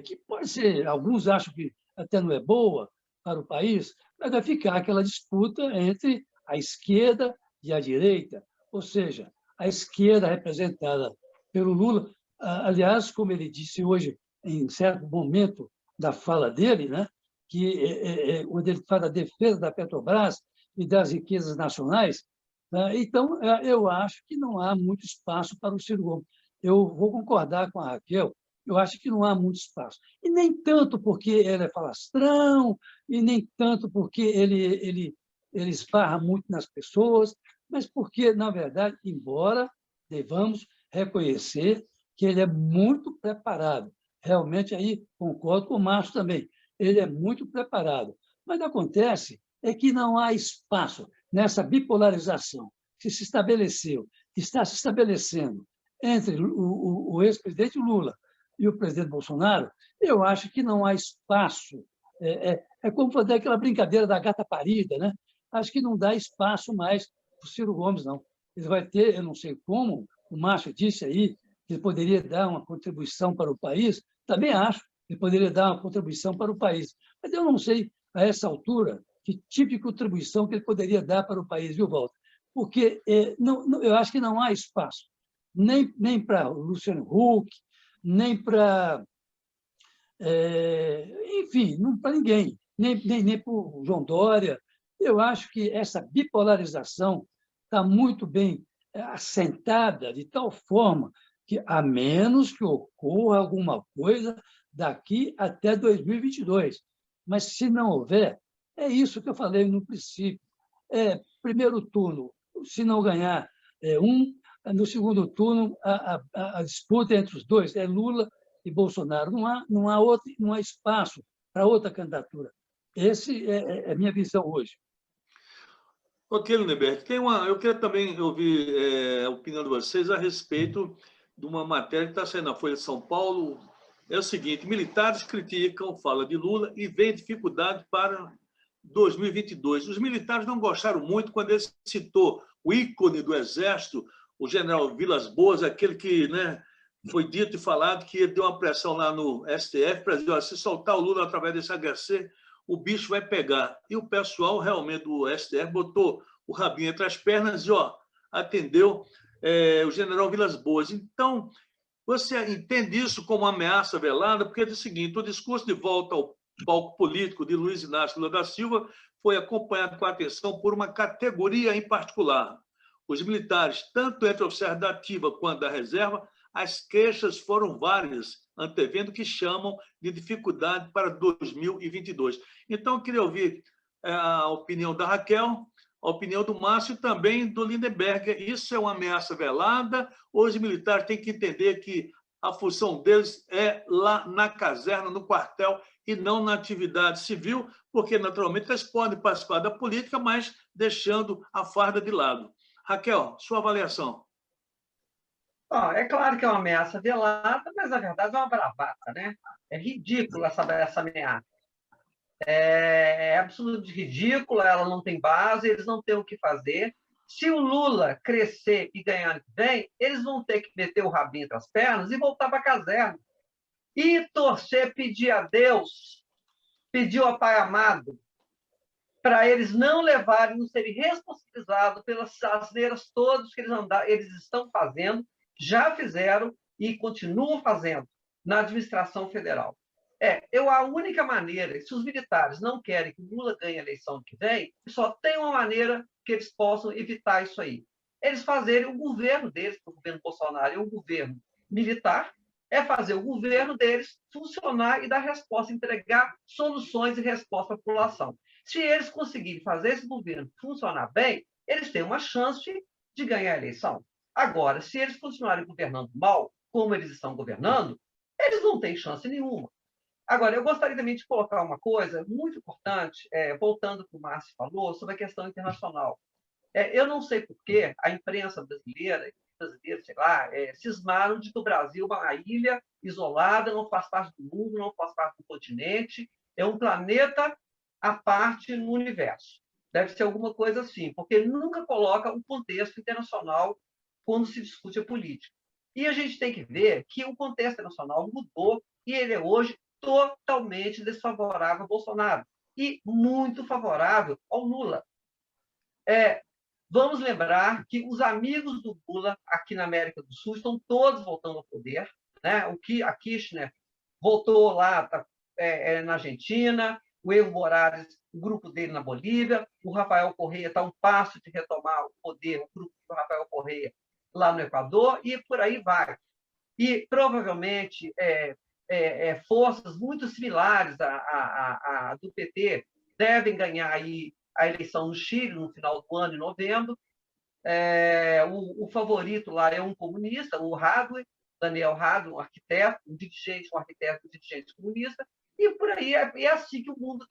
que pode ser, alguns acham que até não é boa para o país, mas vai ficar aquela disputa entre a esquerda e a direita, ou seja, a esquerda representada pelo Lula. Aliás, como ele disse hoje, em certo momento da fala dele, né, que quando ele fala da defesa da Petrobras e das riquezas nacionais, né, então, eu acho que não há muito espaço para o Ciro Gomes. Eu vou concordar com a Raquel, eu acho que não há muito espaço. E nem tanto porque ele é falastrão, e nem tanto porque ele esbarra muito nas pessoas, mas porque, na verdade, embora devamos reconhecer que ele é muito preparado. Realmente, aí concordo com o Márcio também. Ele é muito preparado. Mas acontece que não há espaço nessa bipolarização que se estabeleceu, que está se estabelecendo entre o ex-presidente Lula e o presidente Bolsonaro. Eu acho que não há espaço. É como fazer aquela brincadeira da gata parida, né? Acho que não dá espaço mais para o Ciro Gomes, não. Ele vai ter, eu não sei como, o Márcio disse aí, que ele poderia dar uma contribuição para o país. Também acho que ele poderia dar uma contribuição para o país. Mas eu não sei, a essa altura, que tipo de contribuição que ele poderia dar para o país, viu, Walter? Porque eu acho que não há espaço, nem para o Luciano Huck, nem para... enfim, não para ninguém, nem para o João Dória. Eu acho que essa bipolarização está muito bem assentada, de tal forma que, a menos que ocorra alguma coisa daqui até 2022. Mas, se não houver, é isso que eu falei no princípio. Primeiro turno, se não ganhar um, no segundo turno, a disputa entre os dois é Lula e Bolsonaro. Não há espaço para outra candidatura. Essa é a minha visão hoje. Ok, Lindenberg, eu queria também ouvir a opinião de vocês a respeito de uma matéria que está saindo na Folha de São Paulo. É o seguinte: militares criticam fala de Lula e veem dificuldade para 2022. Os militares não gostaram muito quando ele citou o ícone do Exército, o general Vilas Boas, aquele que, né, foi dito e falado que ele deu uma pressão lá no STF para dizer: se soltar o Lula através desse HC, o bicho vai pegar. E o pessoal realmente do STF botou o rabinho entre as pernas e atendeu o general Vilas Boas. Então, você entende isso como uma ameaça velada? Porque é o seguinte: o discurso de volta ao palco político de Luiz Inácio Lula da Silva foi acompanhado com atenção por uma categoria em particular. Os militares, tanto entre oficiais da ativa quanto da reserva, as queixas foram várias, antevendo o que chamam de dificuldade para 2022. Então, eu queria ouvir a opinião da Raquel, a opinião do Márcio e também do Lindenberg. Isso é uma ameaça velada? Ou os militares têm que entender que a função deles é lá na caserna, no quartel, e não na atividade civil, porque, naturalmente, eles podem participar da política, mas deixando a farda de lado. Raquel, sua avaliação. É claro que é uma ameaça velada, mas, na verdade, é uma bravata, né? É ridícula essa ameaça. É absolutamente ridícula, ela não tem base, eles não têm o que fazer. Se o Lula crescer e ganhar ano que vem, eles vão ter que meter o rabinho entre as pernas e voltar para a caserna. E torcer, pedir a Deus, pedir ao Pai amado, para eles não levarem, não serem responsabilizados pelas asneiras todas que eles estão fazendo, já fizeram e continuam fazendo na administração federal. A única maneira, se os militares não querem que o Lula ganhe a eleição ano que vem, só tem uma maneira que eles possam evitar isso aí. Eles fazerem o governo deles, o governo Bolsonaro é um governo militar, fazer o governo deles funcionar e dar resposta, entregar soluções e resposta à população. Se eles conseguirem fazer esse governo funcionar bem, eles têm uma chance de ganhar a eleição. Agora, se eles continuarem governando mal, como eles estão governando, eles não têm chance nenhuma. Agora, eu gostaria também de colocar uma coisa muito importante, voltando para o Márcio falou, sobre a questão internacional. Eu não sei por que a imprensa brasileira, sei lá, cismaram de que o Brasil é uma ilha isolada, não faz parte do mundo, não faz parte do continente, é um planeta à parte no universo. Deve ser alguma coisa assim, porque ele nunca coloca o contexto internacional quando se discute a política. E a gente tem que ver que o contexto internacional mudou e ele é hoje totalmente desfavorável ao Bolsonaro e muito favorável ao Lula. Vamos lembrar que os amigos do Lula aqui na América do Sul estão todos voltando ao poder, né? A Kirchner voltou lá na Argentina, o Evo Morales, o grupo dele na Bolívia, o Rafael Correa está a um passo de retomar o poder, o grupo do Rafael Correa lá no Equador, e por aí vai. E provavelmente forças muito similares à do PT devem ganhar aí a eleição no Chile no final do ano, em novembro. O favorito lá é um comunista, o Hadwe, Daniel Hadwe, um arquiteto, um arquiteto dirigente comunista, e por aí é assim que o mundo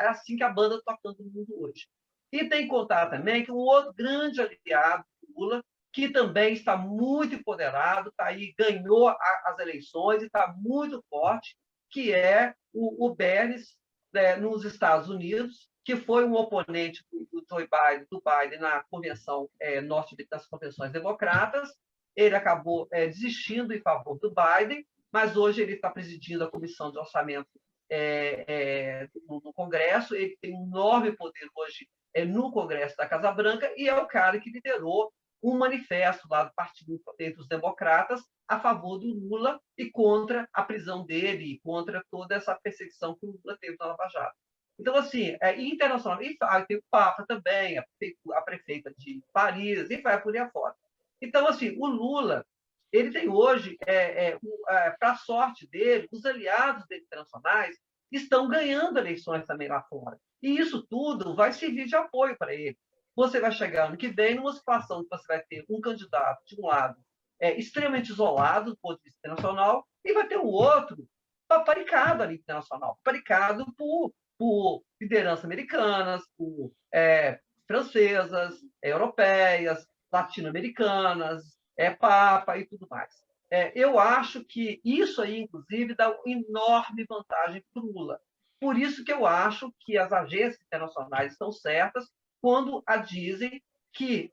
é assim que a banda está tocando no mundo hoje. E tem que contar também que um outro grande aliado do Lula, que também está muito empoderado, está aí, ganhou as eleições e está muito forte, que é o Bernie, nos Estados Unidos, que foi um oponente do Biden na convenção das convenções democratas. Ele acabou desistindo em favor do Biden, mas hoje ele está presidindo a comissão de orçamento no Congresso. Ele tem um enorme poder hoje no Congresso da Casa Branca e é o cara que liderou um manifesto lá do Partido dos Democratas a favor do Lula e contra a prisão dele e contra toda essa perseguição que o Lula teve na Lava Jato. Então, assim, internacional. E tem o Papa também, a prefeita de Paris, e vai por aí afora. Então, assim, o Lula, ele tem hoje, para a sorte dele, os aliados dele internacionais estão ganhando eleições também lá fora. E isso tudo vai servir de apoio para ele. Você vai chegar ano que vem numa situação que você vai ter um candidato, de um lado, extremamente isolado do ponto de vista internacional, e vai ter o outro paparicado ali internacional, paparicado por lideranças americanas, por francesas, europeias, latino-americanas, Papa e tudo mais. Eu acho que isso aí, inclusive, dá uma enorme vantagem para o Lula. Por isso que eu acho que as agências internacionais estão certas quando dizem que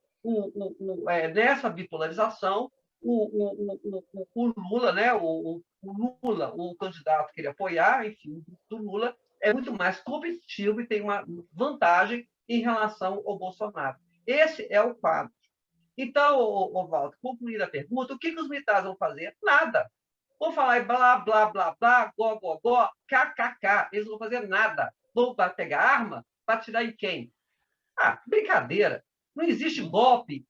nessa bipolarização, o Lula, né, o Lula, o candidato que ele apoiar, enfim, do Lula, é muito mais competitivo e tem uma vantagem em relação ao Bolsonaro. Esse é o quadro. Então, Walter, concluindo a pergunta, o que os militares vão fazer? Nada. Vão falar blá, blá, blá, blá, gó, gó, gó, kkk. Eles não vão fazer nada. Vão pegar arma para atirar em quem? Brincadeira. Não existe golpe.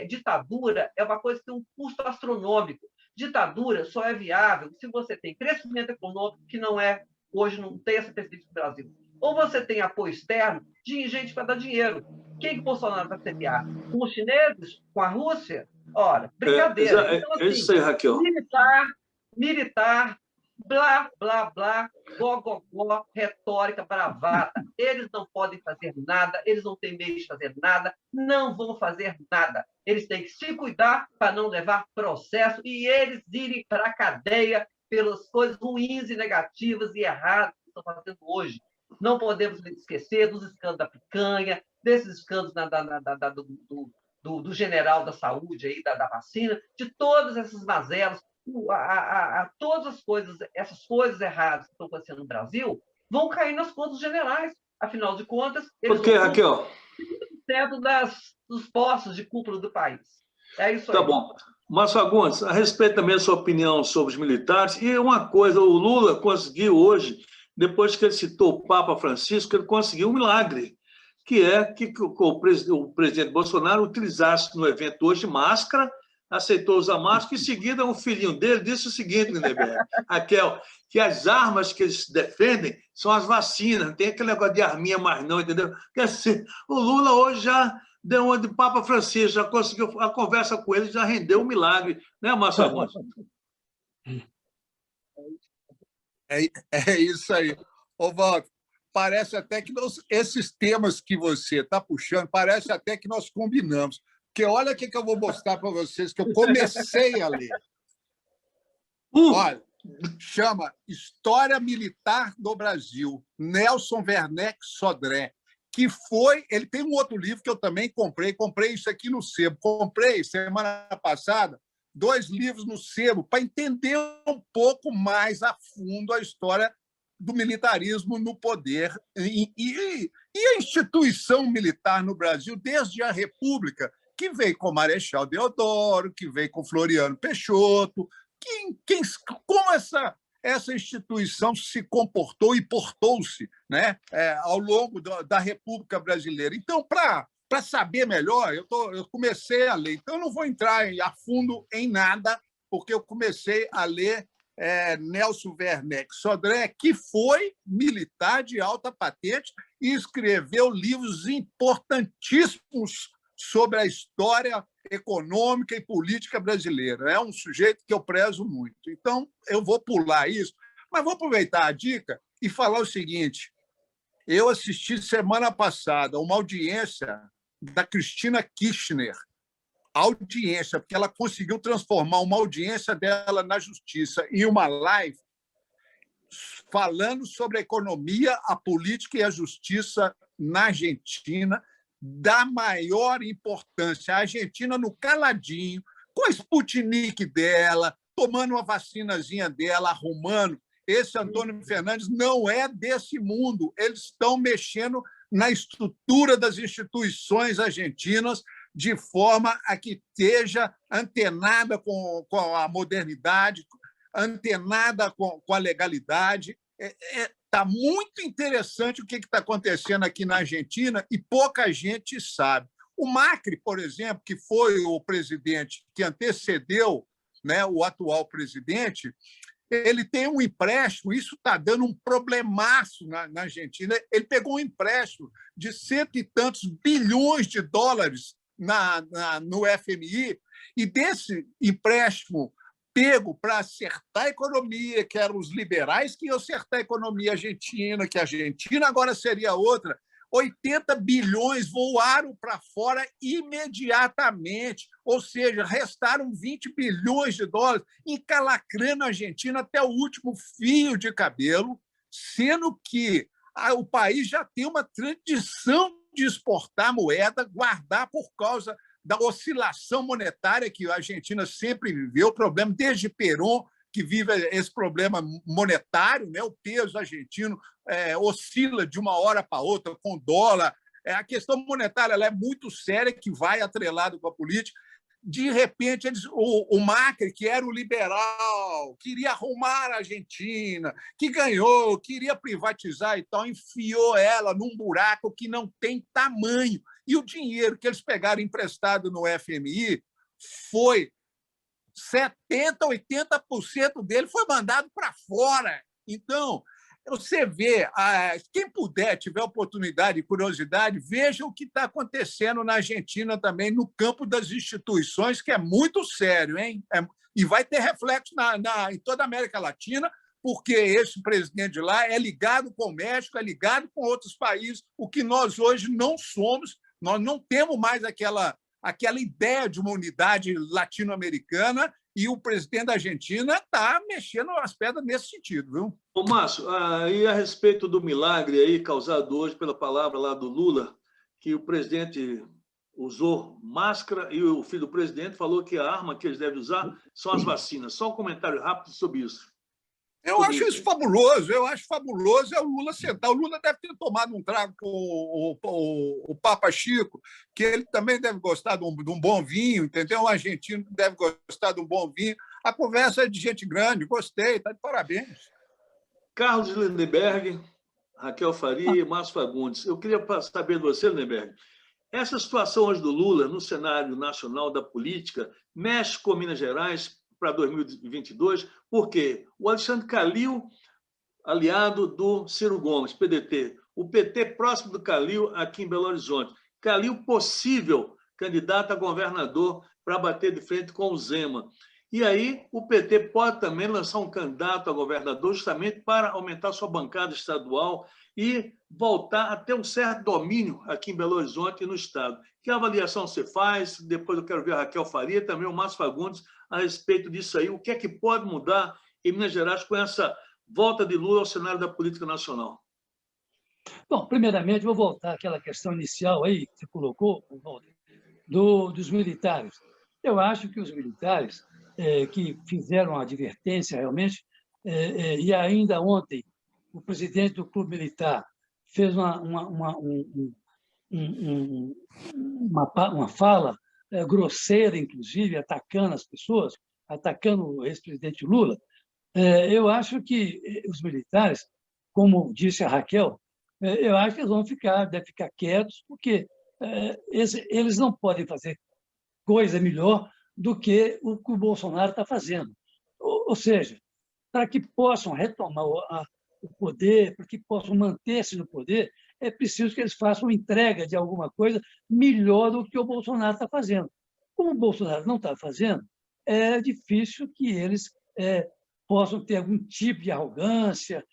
Ditadura é uma coisa que tem um custo astronômico. Ditadura só é viável se você tem crescimento econômico, que hoje não tem essa perspectiva no Brasil. Ou você tem apoio externo de gente para dar dinheiro. Quem que Bolsonaro vai semear? Com os chineses? Com a Rússia? Ora, brincadeira. Então, assim, isso aí, Raquel. Militar, blá, blá, blá, gogogó, retórica, bravata. Eles não podem fazer nada, eles não têm meio de fazer nada, não vão fazer nada. Eles têm que se cuidar para não levar processo e eles irem para a cadeia pelas coisas ruins e negativas e erradas que estão fazendo hoje. Não podemos esquecer dos escândalos da picanha, desses escândalos do general da saúde, aí, da vacina, de todas essas mazelas, todas essas coisas erradas que estão acontecendo no Brasil, vão cair nas contas dos generais. Afinal de contas, eles Por quê, Raquel? 50% dos postos de cúpula do país. É isso aí. Tá bom. Mas, Fagundes, a respeito também da sua opinião sobre os militares, e uma coisa, o Lula conseguiu hoje, depois que ele citou o Papa Francisco, ele conseguiu um milagre, que é que o presidente Bolsonaro utilizasse no evento hoje máscara, aceitou usar máscara, e em seguida um filhinho dele disse o seguinte, Lindenberg, Raquel, que as armas que eles defendem são as vacinas, não tem aquele negócio de arminha mais não, entendeu? Quer dizer, o Lula hoje já deu uma de Papa Francisco, já conseguiu, a conversa com ele já rendeu um milagre, né, Márcio Afonso? É isso aí. Ô, Walter, parece até que esses temas que você está puxando, parece até que nós combinamos. Porque olha o que eu vou mostrar para vocês, que eu comecei a ler. Olha, chama História Militar do Brasil, Nelson Werneck Sodré. que foi... Ele tem um outro livro que eu também comprei isso aqui no sebo. Comprei, semana passada, 2 livros no sebo para entender um pouco mais a fundo a história do militarismo no poder e a instituição militar no Brasil, desde a República, que veio com Marechal Deodoro, que veio com Floriano Peixoto, como essa instituição se comportou e portou-se, né, ao longo da República Brasileira. Então, para saber melhor, eu comecei a ler. Então, eu não vou entrar a fundo em nada, porque eu comecei a ler Nelson Werneck Sodré, que foi militar de alta patente e escreveu livros importantíssimos sobre a história econômica e política brasileira. É um sujeito que eu prezo muito. Então, eu vou pular isso, mas vou aproveitar a dica e falar o seguinte. Eu assisti semana passada uma audiência da Cristina Kirchner, audiência, porque ela conseguiu transformar uma audiência dela na justiça em uma live falando sobre a economia, a política e a justiça na Argentina, da maior importância. A Argentina no caladinho, com a Sputnik dela, tomando uma vacinazinha dela, arrumando. Esse Antônio Fernandes não é desse mundo. Eles estão mexendo na estrutura das instituições argentinas de forma a que esteja antenada com a modernidade, antenada com a legalidade. Está muito interessante o que está acontecendo aqui na Argentina e pouca gente sabe. O Macri, por exemplo, que foi o presidente que antecedeu, né, o atual presidente, ele tem um empréstimo, isso está dando um problemaço na Argentina. Ele pegou um empréstimo de 100 e tantos bilhões de dólares no FMI, e desse empréstimo pego para acertar a economia, que eram os liberais que iam acertar a economia argentina, que a Argentina agora seria outra, 80 bilhões voaram para fora imediatamente, ou seja, restaram 20 bilhões de dólares, encalacrando a Argentina até o último fio de cabelo, sendo que o país já tem uma tradição de exportar moeda, guardar por causa da oscilação monetária que a Argentina sempre viveu, o problema desde Perón, que vive esse problema monetário, né? O peso argentino oscila de uma hora para outra com o dólar. A questão monetária ela é muito séria, que vai atrelado com a política. De repente, o Macri, que era o liberal, queria arrumar a Argentina, que ganhou, queria privatizar e tal, enfiou ela num buraco que não tem tamanho. E o dinheiro que eles pegaram emprestado no FMI foi 70%, 80% dele foi mandado para fora. Então, você vê, quem puder, tiver oportunidade e curiosidade, veja o que está acontecendo na Argentina também, no campo das instituições, que é muito sério, hein? E vai ter reflexo em toda a América Latina, porque esse presidente de lá é ligado com o México, é ligado com outros países, o que nós hoje não somos. Nós não temos mais aquela ideia de uma unidade latino-americana, e o presidente da Argentina está mexendo as pedras nesse sentido, viu? Ô, Márcio, e a respeito do milagre aí causado hoje pela palavra lá do Lula, que o presidente usou máscara e o filho do presidente falou que a arma que eles devem usar são as vacinas. Só um comentário rápido sobre isso. Eu acho isso fabuloso, é o Lula sentar. O Lula deve ter tomado um trago com o Papa Chico, que ele também deve gostar de um bom vinho, entendeu? Um argentino deve gostar de um bom vinho. A conversa é de gente grande, gostei, está de parabéns. Carlos Lindenberg, Raquel Faria e Márcio Fagundes. Eu queria saber de você, Lindenberg, essa situação hoje do Lula no cenário nacional da política mexe com Minas Gerais para 2022, porque o Alexandre Calil, aliado do Ciro Gomes, PDT, o PT próximo do Calil aqui em Belo Horizonte, Calil possível candidato a governador para bater de frente com o Zema. E aí o PT pode também lançar um candidato a governador justamente para aumentar sua bancada estadual e voltar a ter um certo domínio aqui em Belo Horizonte e no Estado. Que avaliação você faz? Depois eu quero ver a Raquel Faria, também o Márcio Fagundes, a respeito disso aí. O que é que pode mudar em Minas Gerais com essa volta de Lula ao cenário da política nacional? Bom, primeiramente, vou voltar àquela questão inicial aí que você colocou, Walter, dos militares. Eu acho que os militares que fizeram a advertência, realmente, e ainda ontem o presidente do Clube Militar fez uma fala grosseira, inclusive, atacando as pessoas, atacando o ex-presidente Lula. Eu acho que os militares, como disse a Raquel, eu acho que eles devem ficar quietos, porque eles não podem fazer coisa melhor do que o Bolsonaro está fazendo. Ou seja, para que possam retomar o poder, para que possam manter-se no poder, é preciso que eles façam entrega de alguma coisa melhor do que o Bolsonaro está fazendo. Como o Bolsonaro não está fazendo, é difícil que eles possam ter algum tipo de arrogância.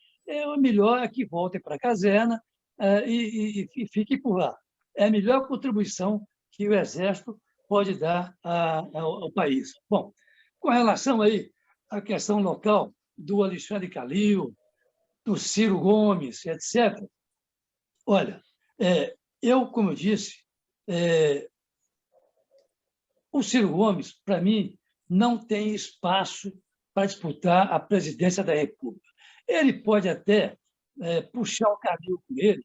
O melhor é que voltem para a caserna e fiquem por lá. É a melhor contribuição que o Exército pode dar ao país. Bom, com relação aí à questão local do Alexandre Calil, do Ciro Gomes, etc., olha, como eu disse, o Ciro Gomes, para mim, não tem espaço para disputar a presidência da República. Ele pode até puxar o Calil com ele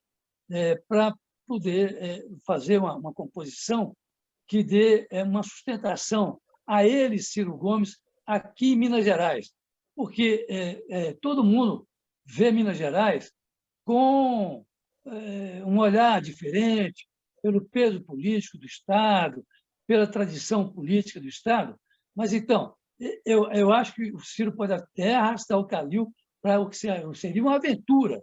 para poder fazer uma composição que dê uma sustentação a ele, Ciro Gomes, aqui em Minas Gerais, porque todo mundo vê Minas Gerais com um olhar diferente, pelo peso político do Estado, pela tradição política do Estado. Mas, então, eu acho que o Ciro pode até arrastar o Calil para o que seria uma aventura,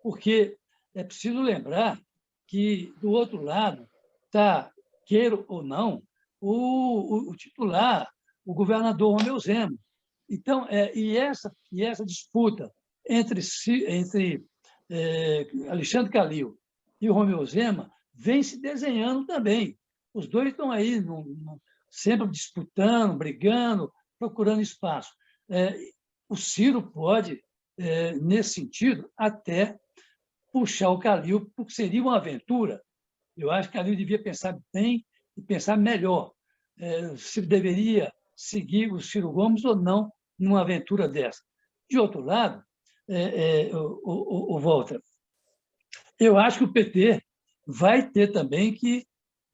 porque é preciso lembrar que, do outro lado, está, queira ou não, o titular, o governador Romeu Zema. Então, essa disputa entre Alexandre Calil e o Romeu Zema vem se desenhando também. Os dois estão aí sempre disputando, brigando, procurando espaço. O Ciro pode, nesse sentido, até puxar o Calil, porque seria uma aventura. Eu acho que o Calil devia pensar bem e pensar melhor se deveria seguir o Ciro Gomes ou não numa aventura dessa. De outro lado, o Walter, eu acho que o PT vai ter também que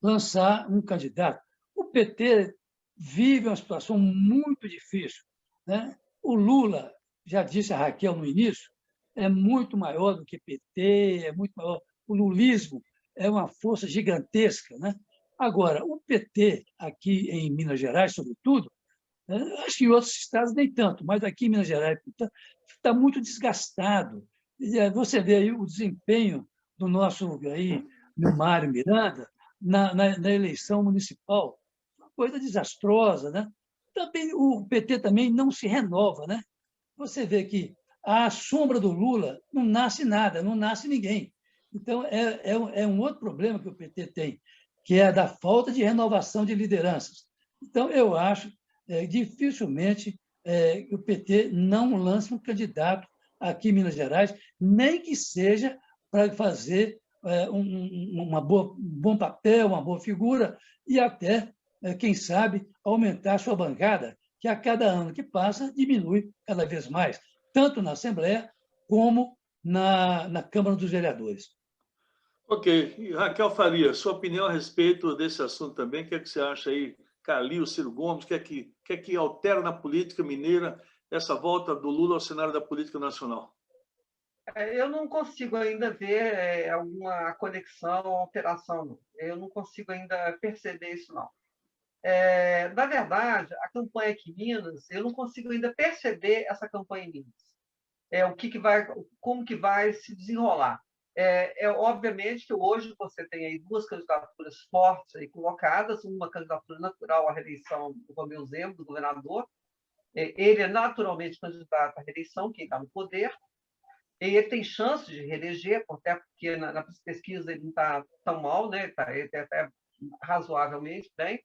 lançar um candidato. O PT vive uma situação muito difícil, né? O Lula, já disse a Raquel no início, é muito maior do que PT, é muito maior. O lulismo é uma força gigantesca, né? Agora, o PT, aqui em Minas Gerais, sobretudo, acho que em outros estados nem tanto, mas aqui em Minas Gerais está muito desgastado. Você vê aí o desempenho do nosso aí, do Mário Miranda na eleição municipal, uma coisa desastrosa, né? Também o PT também não se renova, né? Você vê que à sombra do Lula não nasce nada, não nasce ninguém. Então, é um outro problema que o PT tem, que é a da falta de renovação de lideranças. Então, eu acho dificilmente o PT não lance um candidato aqui em Minas Gerais, nem que seja para fazer um bom papel, uma boa figura e até, quem sabe, aumentar a sua bancada, que a cada ano que passa diminui cada vez mais, tanto na Assembleia como na Câmara dos Vereadores. Ok. E Raquel Faria, sua opinião a respeito desse assunto também, o que é que você acha aí, Calil, Ciro Gomes, o que é que altera na política mineira essa volta do Lula ao cenário da política nacional? Eu não consigo ainda ver alguma conexão ou alteração, não. Eu não consigo ainda perceber isso, não. Na verdade, a campanha aqui em Minas, eu não consigo ainda perceber essa campanha em Minas. Como que vai se desenrolar. Obviamente que hoje você tem aí duas candidaturas fortes aí colocadas, uma candidatura natural à reeleição do Romeu Zema, do governador. Ele é naturalmente candidato à reeleição, quem está no poder, e ele tem chance de reeleger, até porque na pesquisa ele não está tão mal, né? Ele está até razoavelmente bem.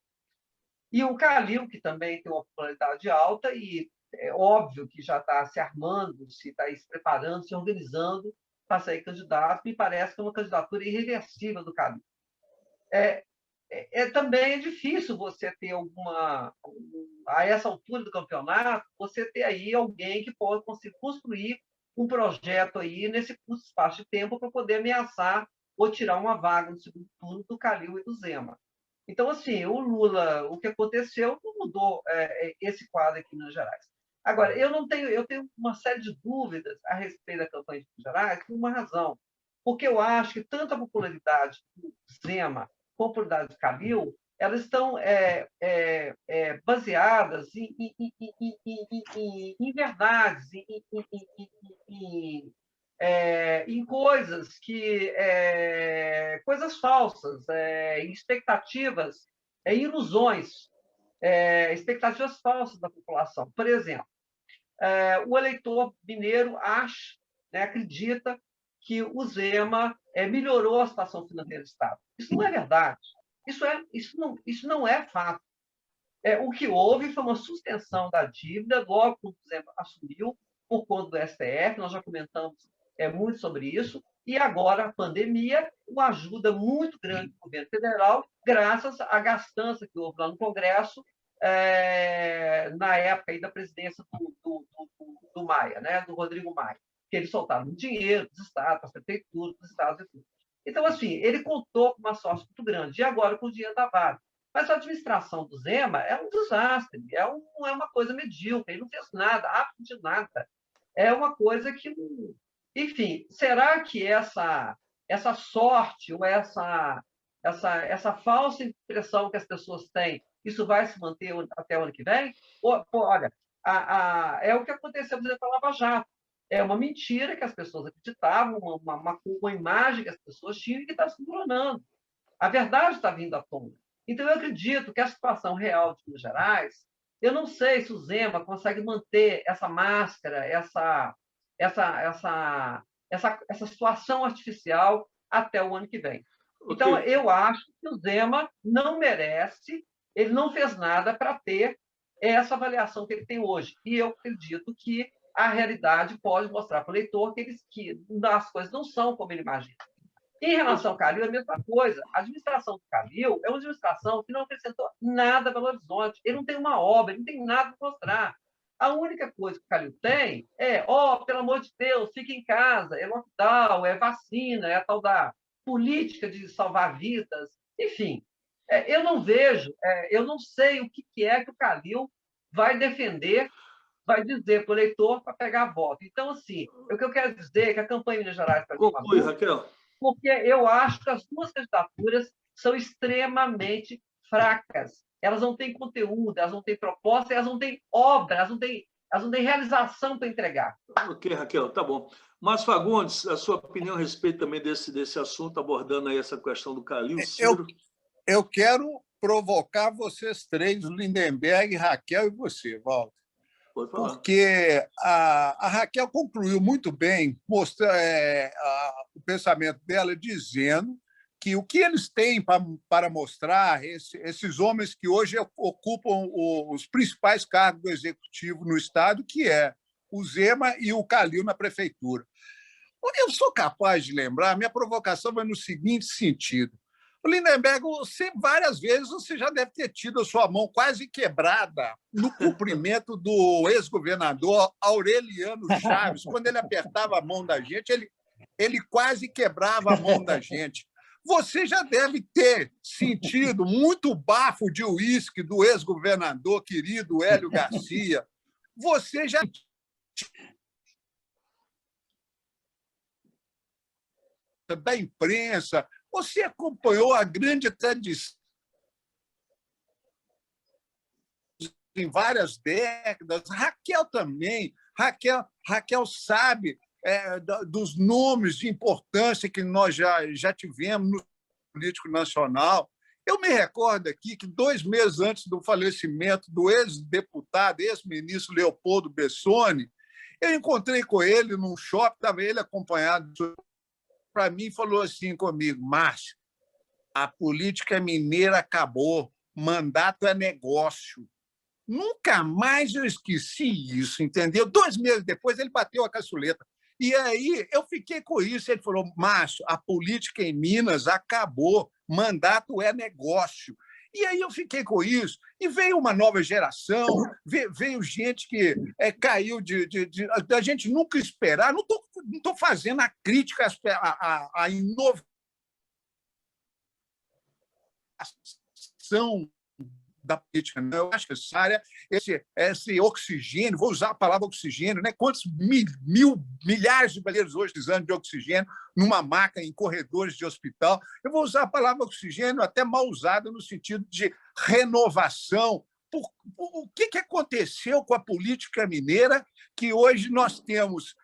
E o Calil, que também tem uma popularidade alta, e é óbvio que já está se armando, se está se preparando, se organizando para sair candidato, me parece que é uma candidatura irreversível do Calil. Também é difícil você ter a essa altura do campeonato, você ter aí alguém que pode conseguir construir um projeto aí nesse curto espaço de tempo para poder ameaçar ou tirar uma vaga no segundo turno do Calil e do Zema. Então, assim, o Lula, o que aconteceu, não mudou esse quadro aqui em Minas Gerais. Agora, eu tenho uma série de dúvidas a respeito da campanha de Minas Gerais, por uma razão. Porque eu acho que tanto a popularidade do Zema como a popularidade do Calil, elas estão baseadas em verdades, em coisas coisas falsas, em expectativas, em ilusões, expectativas falsas da população. Por exemplo, o eleitor mineiro acha, acredita que o Zema melhorou a situação financeira do Estado. Isso não é verdade. Isso não é fato. O que houve foi uma suspensão da dívida logo quando o Zema assumiu, por conta do STF, nós já comentamos muito sobre isso, e agora a pandemia, uma ajuda muito grande do governo federal, graças à gastança que houve lá no Congresso, na época aí da presidência do Maia, do Rodrigo Maia, que eles soltaram dinheiro dos estados, para a prefeitura, dos estados e tudo. Então, assim, ele contou com uma sorte muito grande, e agora com o dinheiro da Vale. Mas a administração do Zema é um desastre, é uma coisa medíocre, ele não fez nada, absolutamente nada. É uma coisa que... Enfim, será que essa sorte ou essa falsa impressão que as pessoas têm, isso vai se manter até o ano que vem? Olha, é o que aconteceu, por exemplo, com a Lava Jato. É uma mentira que as pessoas acreditavam, uma imagem que as pessoas tinham e que está se tornando. A verdade está vindo à tona. Então, eu acredito que a situação real de Minas Gerais, eu não sei se o Zema consegue manter essa máscara, essa situação artificial até o ano que vem. Então, eu acho que o Zema não merece, ele não fez nada para ter essa avaliação que ele tem hoje. E eu acredito que a realidade pode mostrar para o eleitor que as coisas não são como ele imagina. Em relação ao Calil, é a mesma coisa. A administração do Calil é uma administração que não acrescentou nada a Belo Horizonte. Ele não tem uma obra, ele não tem nada para mostrar. A única coisa que o Calil tem pelo amor de Deus, fique em casa, é lockdown, é vacina, é a tal da política de salvar vidas. Enfim, eu não vejo, eu não sei o que é que o Calil vai defender, vai dizer para o eleitor para pegar voto. Então, assim, o que eu quero dizer é que a campanha em Minas Gerais... Conclui, Raquel. Porque eu acho que as duas candidaturas são extremamente fracas. Elas não têm conteúdo, elas não têm proposta, elas não têm obra, elas não têm realização para entregar. Ok, Raquel, tá bom. Márcio Fagundes, a sua opinião a respeito também desse assunto, abordando aí essa questão do Calil, Ciro? Eu quero provocar vocês três, Lindenberg, Raquel e você, Walter. Porque a Raquel concluiu muito bem o pensamento dela, dizendo que o que eles têm para mostrar, esses homens que hoje ocupam os principais cargos do executivo no Estado, que é o Zema e o Calil na prefeitura. Eu sou capaz de lembrar, minha provocação vai no seguinte sentido. O Lindenberg, várias vezes você já deve ter tido a sua mão quase quebrada no cumprimento do ex-governador Aureliano Chaves. Quando ele apertava a mão da gente, ele quase quebrava a mão da gente. Você já deve ter sentido muito bafo de uísque do ex-governador querido Hélio Garcia. Você já... da imprensa... Você acompanhou a grande tradição em várias décadas. Raquel também. Raquel sabe dos nomes de importância que nós já tivemos no político nacional. Eu me recordo aqui que 2 meses antes do falecimento do ex-deputado, ex-ministro Leopoldo Bessone, eu encontrei com ele num shopping, estava ele acompanhado para mim, falou assim comigo: Márcio, a política mineira acabou, mandato é negócio. Nunca mais eu esqueci isso, entendeu? 2 meses depois, ele bateu a caçuleta. E aí eu fiquei com isso. Ele falou, Márcio, a política em Minas acabou, mandato é negócio. E aí eu fiquei com isso. E veio uma nova geração, veio gente que caiu da gente nunca esperar. Não estou fazendo a crítica à inovação da política. Né? Eu acho necessária esse oxigênio, vou usar a palavra oxigênio, né? Quantos milhares de brasileiros hoje precisando de oxigênio numa maca em corredores de hospital? Eu vou usar a palavra oxigênio até mal usada no sentido de renovação. O que aconteceu com a política mineira que hoje nós temos?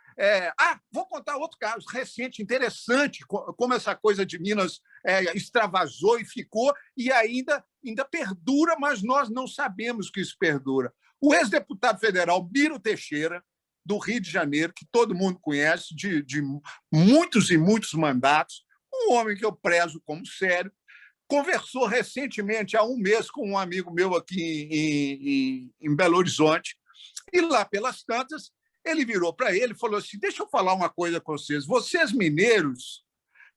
Vou contar outro caso recente, interessante, como essa coisa de Minas extravasou e ficou, e ainda perdura, mas nós não sabemos que isso perdura. O ex-deputado federal Miro Teixeira, do Rio de Janeiro, que todo mundo conhece, de muitos e muitos mandatos, um homem que eu prezo como sério, conversou recentemente, há um mês, com um amigo meu aqui em Belo Horizonte, e lá pelas tantas, ele virou para ele e falou assim, deixa eu falar uma coisa com vocês mineiros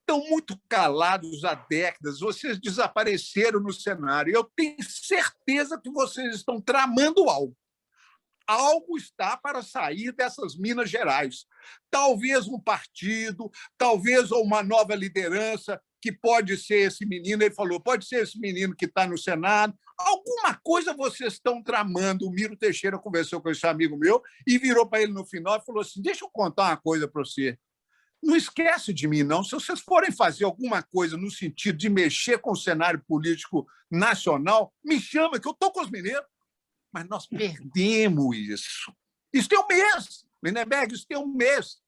estão muito calados há décadas, vocês desapareceram no cenário, eu tenho certeza que vocês estão tramando algo. Algo está para sair dessas Minas Gerais. Talvez um partido, talvez uma nova liderança, que pode ser esse menino, ele falou, pode ser esse menino que está no Senado, alguma coisa vocês estão tramando. O Miro Teixeira conversou com esse amigo meu e virou para ele no final e falou assim, deixa eu contar uma coisa para você. Não esquece de mim, não. Se vocês forem fazer alguma coisa no sentido de mexer com o cenário político nacional, me chama, que eu estou com os mineiros. Mas nós perdemos isso. Isso tem um mês, Lindenberg, isso tem um mês.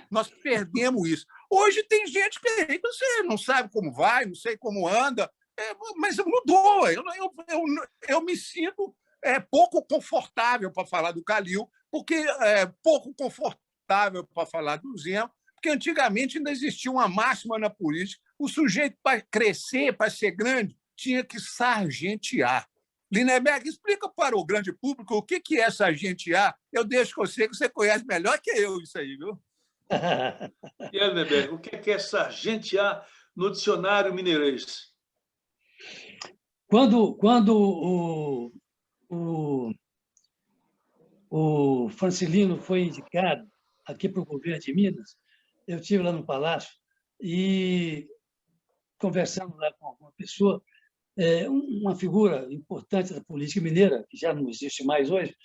Nós perdemos isso. Hoje tem gente que você não sabe como vai, não sei como anda, mas mudou. Eu me sinto pouco confortável para falar do Calil, porque pouco confortável para falar do Zema, porque antigamente ainda existia uma máxima na política, o sujeito, para crescer, para ser grande, tinha que sargentear. Lindenberg, explica para o grande público o que é sargentear. Eu deixo com você, que você conhece melhor que eu isso aí, viu? E, Lindenberg, o que é sargentear no dicionário mineirês? Quando o Francilino foi indicado aqui para o governo de Minas, eu estive lá no Palácio e, conversando lá com uma pessoa, uma figura importante da política mineira, que já não existe mais hoje,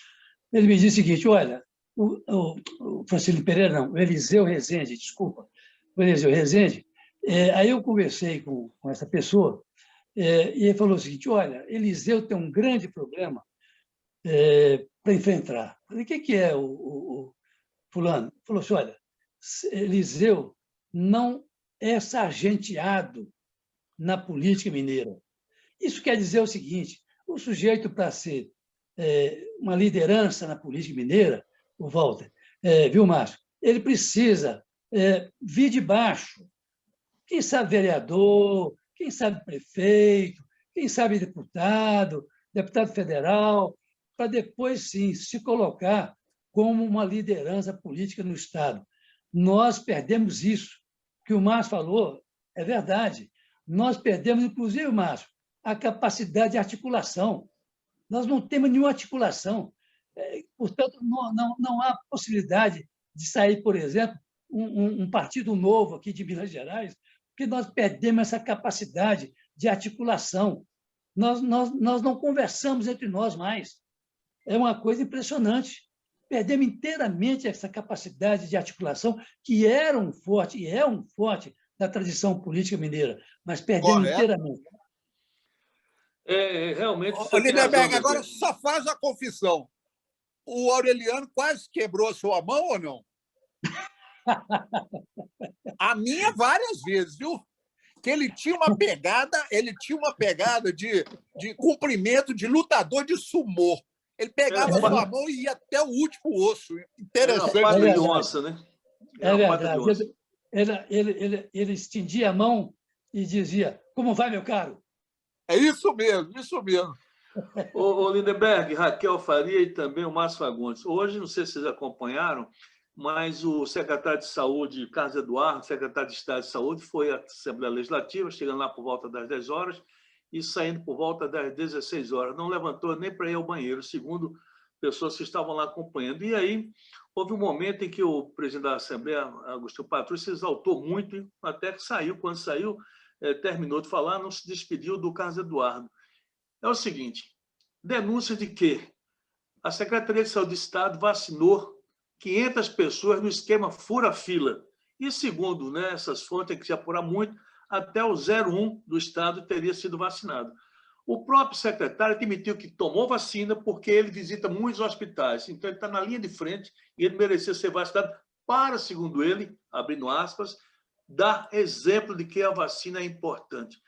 ele me disse o seguinte, olha, o Francilino Pereira, não, o Eliseu Rezende, desculpa, o Eliseu Rezende, aí eu conversei com essa pessoa e ele falou o seguinte, olha, Eliseu tem um grande problema para enfrentar. Eu falei, o que é o fulano? Ele falou assim, olha, Eliseu não é sargenteado na política mineira. Isso quer dizer o seguinte, o sujeito, para ser uma liderança na política mineira, o Walter, viu, Márcio? Ele precisa vir de baixo. Quem sabe vereador, quem sabe prefeito, quem sabe deputado federal, para depois, sim, se colocar como uma liderança política no Estado. Nós perdemos isso. O que o Márcio falou é verdade. Nós perdemos, inclusive, Márcio, a capacidade de articulação. Nós não temos nenhuma articulação. Portanto, não há possibilidade de sair, por exemplo, um partido novo aqui de Minas Gerais, porque nós perdemos essa capacidade de articulação. Nós não conversamos entre nós mais. É uma coisa impressionante. Perdemos inteiramente essa capacidade de articulação, que era um forte, e é um forte da tradição política mineira, mas perdemos inteiramente. Realmente... Lindenberg, agora só faz a confissão. O Aureliano quase quebrou a sua mão ou não? A minha várias vezes, viu? Que ele tinha uma pegada de cumprimento de lutador de sumô. Ele pegava a sua mão e ia até o último osso. Interessante. É uma pata de onça, né? É verdade. Ele estendia a mão e dizia, como vai, meu caro? É isso mesmo, isso mesmo. O Lindenberg, Raquel Faria e também o Márcio Fagundes. Hoje, não sei se vocês acompanharam, mas o secretário de Saúde, Carlos Eduardo, secretário de Estado de Saúde, foi à Assembleia Legislativa, chegando lá por volta das 10 horas e saindo por volta das 16 horas. Não levantou nem para ir ao banheiro, segundo pessoas que estavam lá acompanhando. E aí houve um momento em que o presidente da Assembleia, Agostinho Patrus, se exaltou muito, até que saiu. Quando saiu, terminou de falar, não se despediu do Carlos Eduardo. É o seguinte, denúncia de que a Secretaria de Saúde do Estado vacinou 500 pessoas no esquema fura-fila. E, segundo, né, essas fontes, tem que se apurar muito, até o 01 do Estado teria sido vacinado. O próprio secretário admitiu que tomou vacina porque ele visita muitos hospitais. Então, ele está na linha de frente e ele merecia ser vacinado para, segundo ele, abrindo aspas, dar exemplo de que a vacina é importante.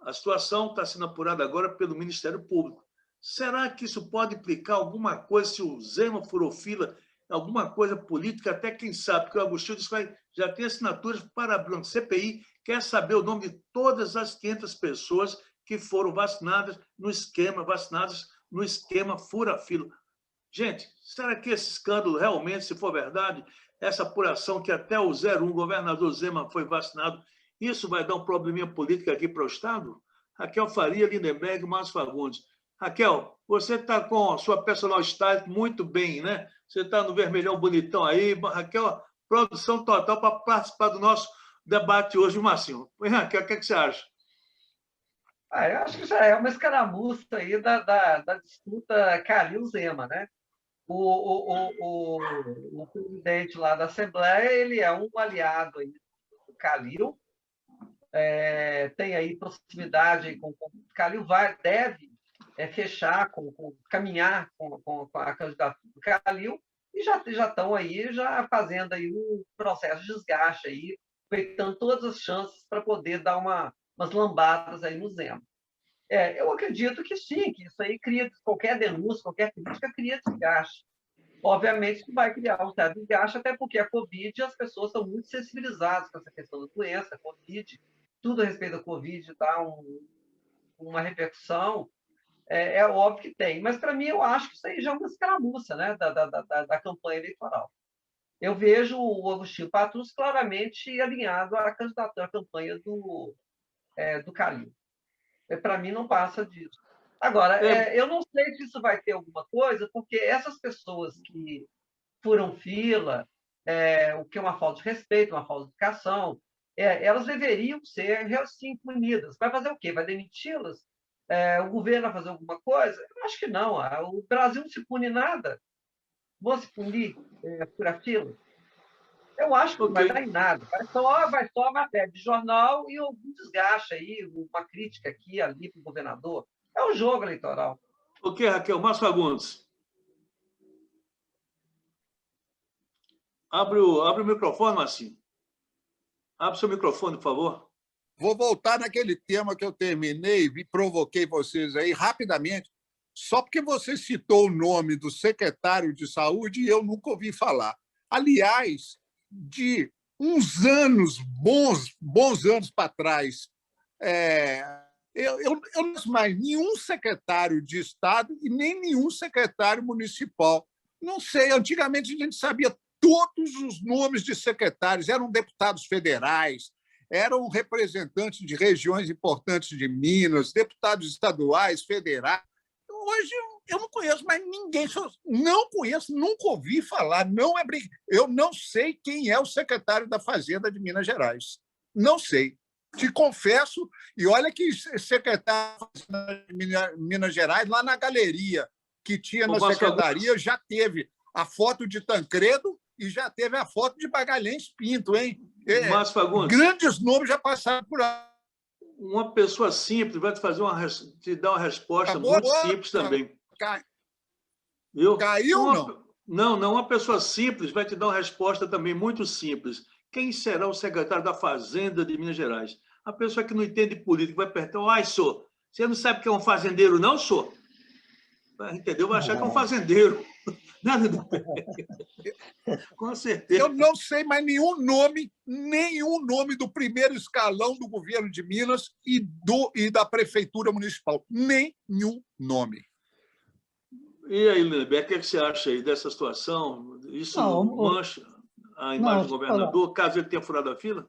A situação está sendo apurada agora pelo Ministério Público. Será que isso pode implicar alguma coisa, se o Zema furou fila, alguma coisa política, até quem sabe, porque o Agostinho disse que já tem assinaturas para abrir um CPI, quer saber o nome de todas as 500 pessoas que foram vacinadas no esquema fura-fila. Gente, será que esse escândalo realmente, se for verdade, essa apuração que até o 01, governador Zema, foi vacinado, isso vai dar um probleminha político aqui para o Estado? Raquel Faria, Lindenberg e Márcio Fagundes. Raquel, você está com a sua personal style muito bem, né? Você está no vermelhão bonitão aí. Raquel, produção total para participar do nosso debate hoje, Marcinho. Raquel, o que você acha? Eu acho que já é uma escaramuça aí da disputa Calil-Zema, né? O presidente lá da Assembleia, ele é um aliado aí do Calil, tem aí proximidade aí com o Calil, deve fechar, caminhar com a candidatura do Calil, e já estão aí já fazendo aí um processo de desgaste aí, aproveitando todas as chances para poder dar umas lambadas aí no Zema. Eu acredito que sim, que isso aí cria, qualquer denúncia, qualquer crítica cria desgaste. Obviamente que vai criar um certo desgaste, até porque a Covid, as pessoas estão muito sensibilizadas com essa questão da doença, a Covid, tudo a respeito da Covid dá uma repercussão, é óbvio que tem. Mas, para mim, eu acho que isso aí já é uma escaramuça, né, da campanha eleitoral. Eu vejo o Agostinho Patrus claramente alinhado à candidatura, à campanha do Calil. Para mim, não passa disso. Agora, eu não sei se isso vai ter alguma coisa, porque essas pessoas que furam fila, o que é uma falta de respeito, uma falta de educação, elas deveriam ser sim punidas. Vai fazer o quê? Vai demiti-las? O governo vai fazer alguma coisa? Eu acho que não. O Brasil não se pune nada. Vou se punir por fila? Eu acho que não vai dar em nada. Vai só a matéria de jornal e algum desgaste aí, uma crítica aqui e ali para o governador. É um jogo eleitoral. Ok, Raquel. Márcio Fagundes. Abre o microfone, Marcinho. Abre o seu microfone, por favor. Vou voltar naquele tema que eu terminei e provoquei vocês aí rapidamente, só porque você citou o nome do secretário de Saúde e eu nunca ouvi falar. Aliás, de uns anos, bons anos para trás, eu não sei mais nenhum secretário de Estado e nem nenhum secretário municipal. Não sei, antigamente a gente sabia todos os nomes de secretários, eram deputados federais, eram representantes de regiões importantes de Minas, deputados estaduais, federais. Hoje eu não conheço mais ninguém, não conheço, nunca ouvi falar, eu não sei quem é o secretário da Fazenda de Minas Gerais. Não sei. Te confesso, e olha que secretário de Minas Gerais, lá na galeria que tinha na secretaria, já teve a foto de Tancredo e já teve a foto de Magalhães Pinto, hein? Márcio Fagundes, grandes nomes já passaram por aí. Uma pessoa simples vai te dar uma resposta muito simples também. Caiu ou não? Não, uma pessoa simples vai te dar uma resposta também muito simples. Quem será o secretário da Fazenda de Minas Gerais? A pessoa que não entende política vai perguntar: ai, senhor, você não sabe que é um fazendeiro, não, senhor? Entendeu? Vai achar que é um fazendeiro. Com certeza. Eu não sei mais nenhum nome do primeiro escalão do governo de Minas e da prefeitura municipal. Nenhum nome. E aí, Lindenberg, o que você acha aí dessa situação? Isso mancha? a imagem do Não, governador, caso ele tenha furado a fila?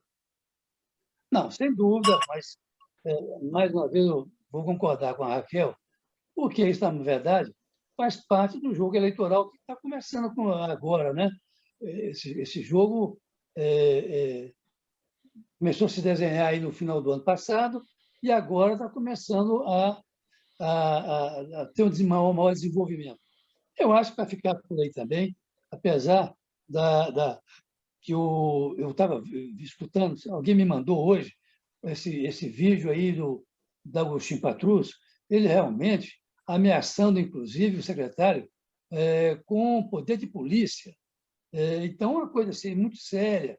não, sem dúvida, mas, mais uma vez, eu vou concordar com a Raquel, porque isso, na verdade, faz parte do jogo eleitoral que está começando agora, né? Esse jogo começou a se desenhar aí no final do ano passado e agora está começando a ter um maior desenvolvimento. Eu acho que vai ficar por aí também, apesar que eu estava escutando, alguém me mandou hoje esse vídeo aí da Agostinho Patrus, ele realmente ameaçando, inclusive, o secretário com poder de polícia. Então, é uma coisa assim, muito séria.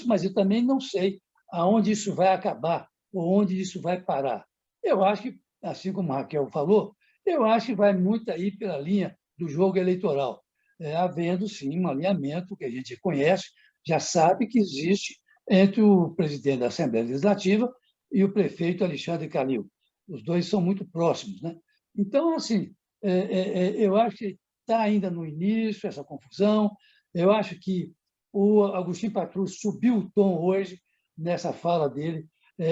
Mas eu também não sei aonde isso vai acabar ou onde isso vai parar. Eu acho que, assim como a Raquel falou, eu acho que vai muito aí pela linha do jogo eleitoral, havendo, sim, um alinhamento que a gente conhece, já sabe que existe entre o presidente da Assembleia Legislativa e o prefeito Alexandre Calil. Os dois são muito próximos, né? Então, assim, eu acho que está ainda no início essa confusão. Eu acho que o Agostinho Patrus subiu o tom hoje nessa fala dele,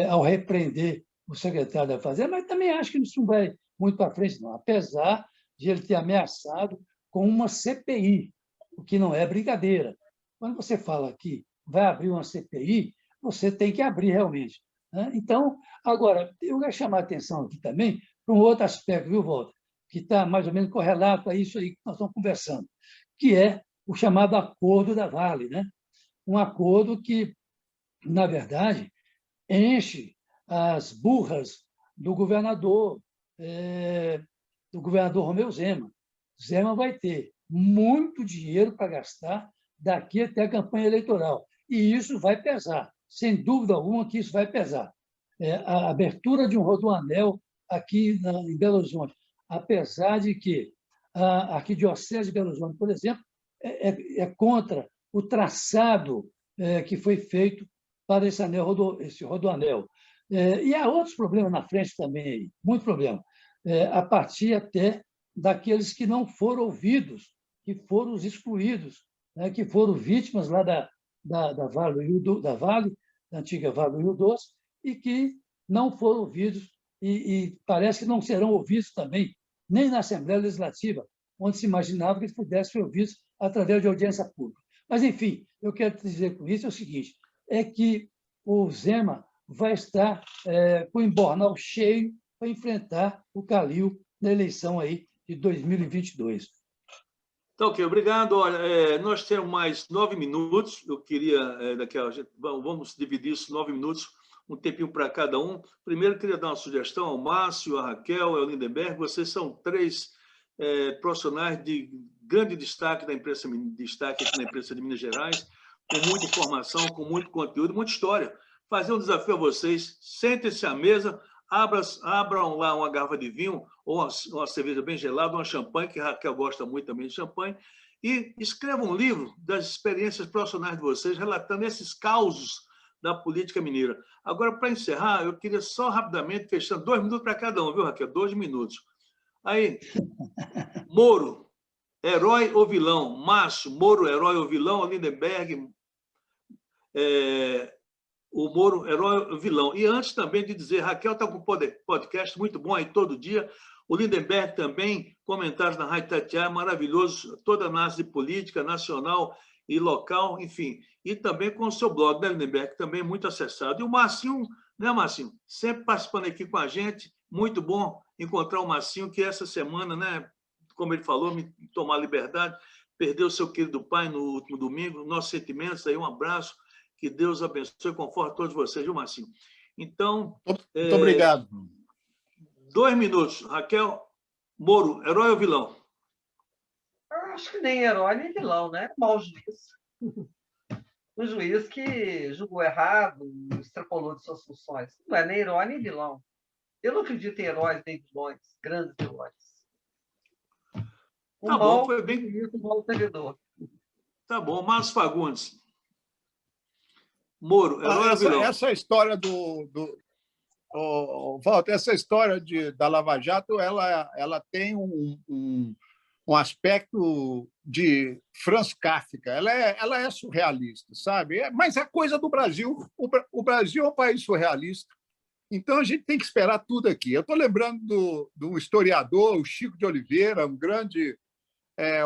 ao repreender o secretário da Fazenda, mas também acho que isso não vai muito para frente, não, apesar de ele ter ameaçado com uma CPI, o que não é brincadeira. Quando você fala que vai abrir uma CPI, você tem que abrir realmente, né? Então, agora, eu quero chamar a atenção aqui também para um outro aspecto, viu, Walter, que está mais ou menos correlato a isso aí que nós estamos conversando, que é o chamado Acordo da Vale, né? Um acordo que, na verdade, enche as burras do governador Romeu Zema. Zema vai ter muito dinheiro para gastar daqui até a campanha eleitoral. E isso vai pesar, sem dúvida alguma que isso vai pesar. A abertura de um rodoanel aqui em Belo Horizonte, apesar de que a Arquidiocese de Belo Horizonte, por exemplo, é contra o traçado que foi feito para esse rodoanel. E há outros problemas na frente também, muito problema, a partir até daqueles que não foram ouvidos, que foram os excluídos, né, que foram vítimas lá da Vale, da antiga Vale do Rio Doce, e que não foram ouvidos e parece que não serão ouvidos também, nem na Assembleia Legislativa, onde se imaginava que eles pudessem ser ouvidos através de audiência pública. Mas, enfim, eu quero dizer com isso o seguinte, é que o Zema vai estar com o embornal cheio para enfrentar o Calil na eleição aí de 2022. Tá ok, obrigado. Olha, nós temos mais 9 minutos. Eu queria, vamos dividir isso 9 minutos, um tempinho para cada um. Primeiro, queria dar uma sugestão ao Márcio, a Raquel, ao Lindenberg. Vocês são 3 profissionais de grande destaque da imprensa, destaque aqui na imprensa de Minas Gerais, com muita informação, com muito conteúdo, muita história. Fazer um desafio a vocês, sentem-se à mesa, abram lá uma garrafa de vinho, ou uma cerveja bem gelada, uma champanhe, que a Raquel gosta muito também de champanhe, e escrevam um livro das experiências profissionais de vocês, relatando esses causos da política mineira. Agora, para encerrar, eu queria só rapidamente, fechando 2 minutos para cada um, viu, Raquel? 2 minutos. Aí, Moro, herói ou vilão? Márcio, Moro, herói ou vilão? Lindenberg, o Moro, herói ou vilão? E antes também de dizer, Raquel está com um podcast muito bom aí todo dia, o Lindenberg também, comentários na Rádio Tatiaia, maravilhoso, toda a análise de política nacional e local, enfim. E também com o seu blog, né, Lindenberg, também muito acessado. E o Marcinho, né, Marcinho? Sempre participando aqui com a gente, muito bom encontrar o Marcinho, que essa semana, né, como ele falou, me tomar liberdade, perdeu o seu querido pai no último domingo. Nossos sentimentos aí, um abraço, que Deus abençoe e conforte todos vocês, viu, Marcinho? Então... Muito obrigado. 2 minutos. Raquel, Moro, herói ou vilão? Eu acho que nem herói nem vilão, né? Mau juiz. Um juiz que julgou errado, extrapolou de suas funções. Não é nem herói nem vilão. Eu não acredito em heróis nem vilões, grandes vilões. Tá bom, foi bem. Um mau servidor. Tá bom, Márcio Fagundes. Moro, herói ou vilão? Essa história Walter, essa história da Lava Jato, ela tem um aspecto de Franz Kafka. Ela é surrealista, sabe? Mas é coisa do Brasil. O Brasil é um país surrealista. Então, a gente tem que esperar tudo aqui. Eu estou lembrando do historiador, o Chico de Oliveira, um grande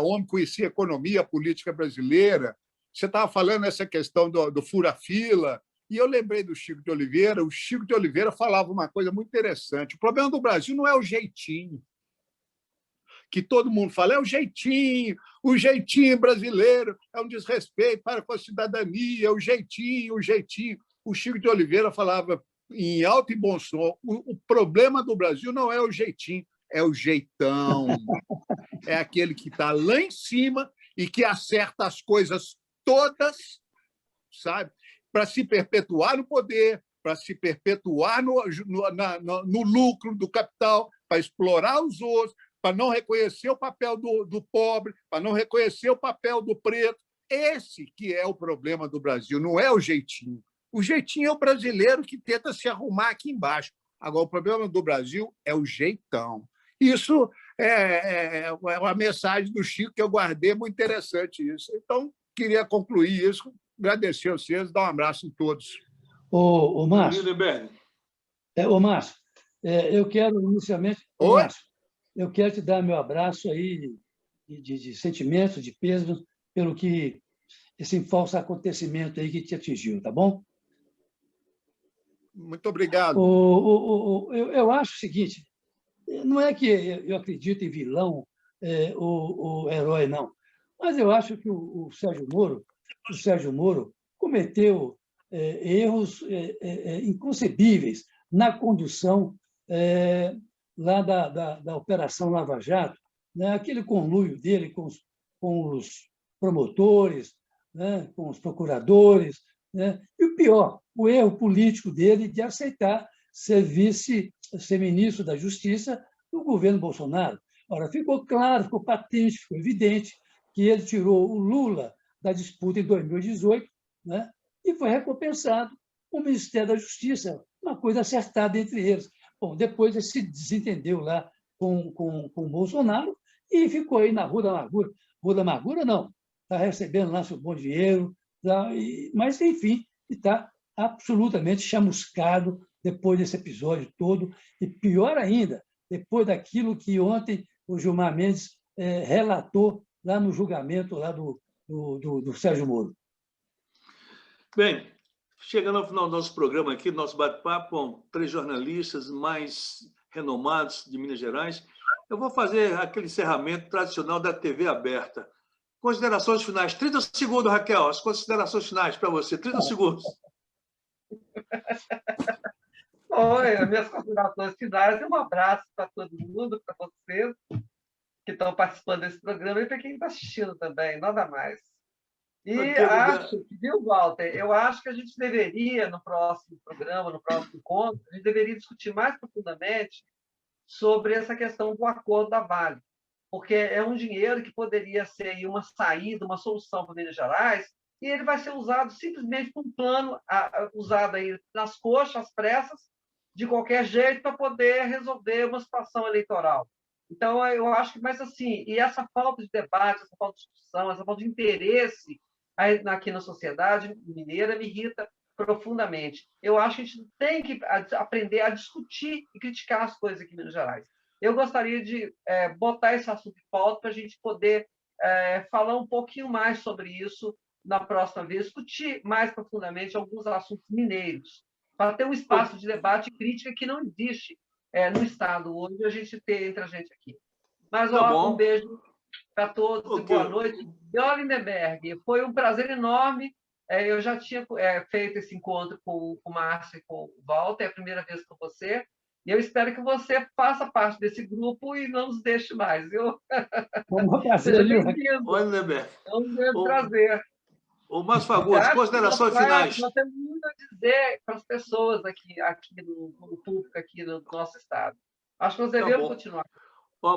homem que conhecia a economia, a política brasileira. Você estava falando essa questão do fura-fila, e eu lembrei do Chico de Oliveira. O Chico de Oliveira falava uma coisa muito interessante. O problema do Brasil não é o jeitinho, que todo mundo fala, é o jeitinho brasileiro, é um desrespeito para com a cidadania, o jeitinho, o jeitinho. O Chico de Oliveira falava em alto e bom som, o problema do Brasil não é o jeitinho, é o jeitão. É aquele que está lá em cima e que acerta as coisas todas, sabe? Para se perpetuar no poder, para se perpetuar no lucro do capital, para explorar os outros, para não reconhecer o papel do pobre, para não reconhecer o papel do preto. Esse que é o problema do Brasil, não é o jeitinho. O jeitinho é o brasileiro que tenta se arrumar aqui embaixo. Agora, o problema do Brasil é o jeitão. Isso é uma mensagem do Chico que eu guardei, muito interessante isso. Então, queria concluir isso, agradecer a vocês, dar um abraço em todos. Ô, Márcio, Lindenberg. Márcio, eu quero inicialmente... Oi? Márcio, eu quero te dar meu abraço aí de sentimentos, de peso, pelo que esse falso acontecimento aí que te atingiu, tá bom? Muito obrigado. Eu acho o seguinte, não é que eu acredito em vilão, o herói, não, mas eu acho que o Sérgio Moro cometeu erros inconcebíveis na condução lá da Operação Lava Jato, né? Aquele conluio dele com os promotores, né? Com os procuradores, né? E o pior, o erro político dele de aceitar ser ministro da Justiça do governo Bolsonaro. Ora, ficou claro, ficou patente, ficou evidente que ele tirou o Lula da disputa em 2018, né? E foi recompensado com o Ministério da Justiça, uma coisa acertada entre eles. Bom, depois ele se desentendeu lá com o Bolsonaro e ficou aí na Rua da Amargura. Rua da Amargura, não. Está recebendo lá seu bom dinheiro, mas, enfim, está absolutamente chamuscado depois desse episódio todo. E, pior ainda, depois daquilo que ontem o Gilmar Mendes relatou lá no julgamento lá do Sérgio Moro. Bem, chegando ao final do nosso programa aqui, do nosso bate-papo com 3 jornalistas mais renomados de Minas Gerais, eu vou fazer aquele encerramento tradicional da TV aberta. Considerações finais. 30 segundos, Raquel. As considerações finais para você. 30 segundos. Oi, as minhas considerações finais. Um abraço para todo mundo, para vocês que estão participando desse programa e para quem está assistindo também, nada mais. E acho que, viu, Walter, eu acho que a gente deveria, no próximo programa, no próximo encontro, a gente deveria discutir mais profundamente sobre essa questão do acordo da Vale, porque é um dinheiro que poderia ser aí uma saída, uma solução para Minas Gerais, e ele vai ser usado simplesmente como um plano usado aí nas coxas, às pressas, de qualquer jeito, para poder resolver uma situação eleitoral. Então, eu acho que, mas assim, e essa falta de debate, essa falta de discussão, essa falta de interesse aqui na sociedade mineira me irrita profundamente. Eu acho que a gente tem que aprender a discutir e criticar as coisas aqui em Minas Gerais. Eu gostaria de botar esse assunto em pauta para a gente poder falar um pouquinho mais sobre isso na próxima vez, discutir mais profundamente alguns assuntos mineiros, para ter um espaço de debate e crítica que não existe no Estado hoje, a gente tem entre a gente aqui. Mas, um beijo para todos e boa noite. Björn Lindenberg, foi um prazer enorme. Eu já tinha feito esse encontro com o Márcio e com o Walter, é a primeira vez com você, e eu espero que você faça parte desse grupo e não nos deixe mais, viu? Seja bem-vindo. Oi, Lindenberg. É um grande prazer. O Márcio Fagundes, considerações finais. Nós temos muito a dizer para as pessoas aqui no público, aqui no nosso estado. Acho que nós devemos continuar.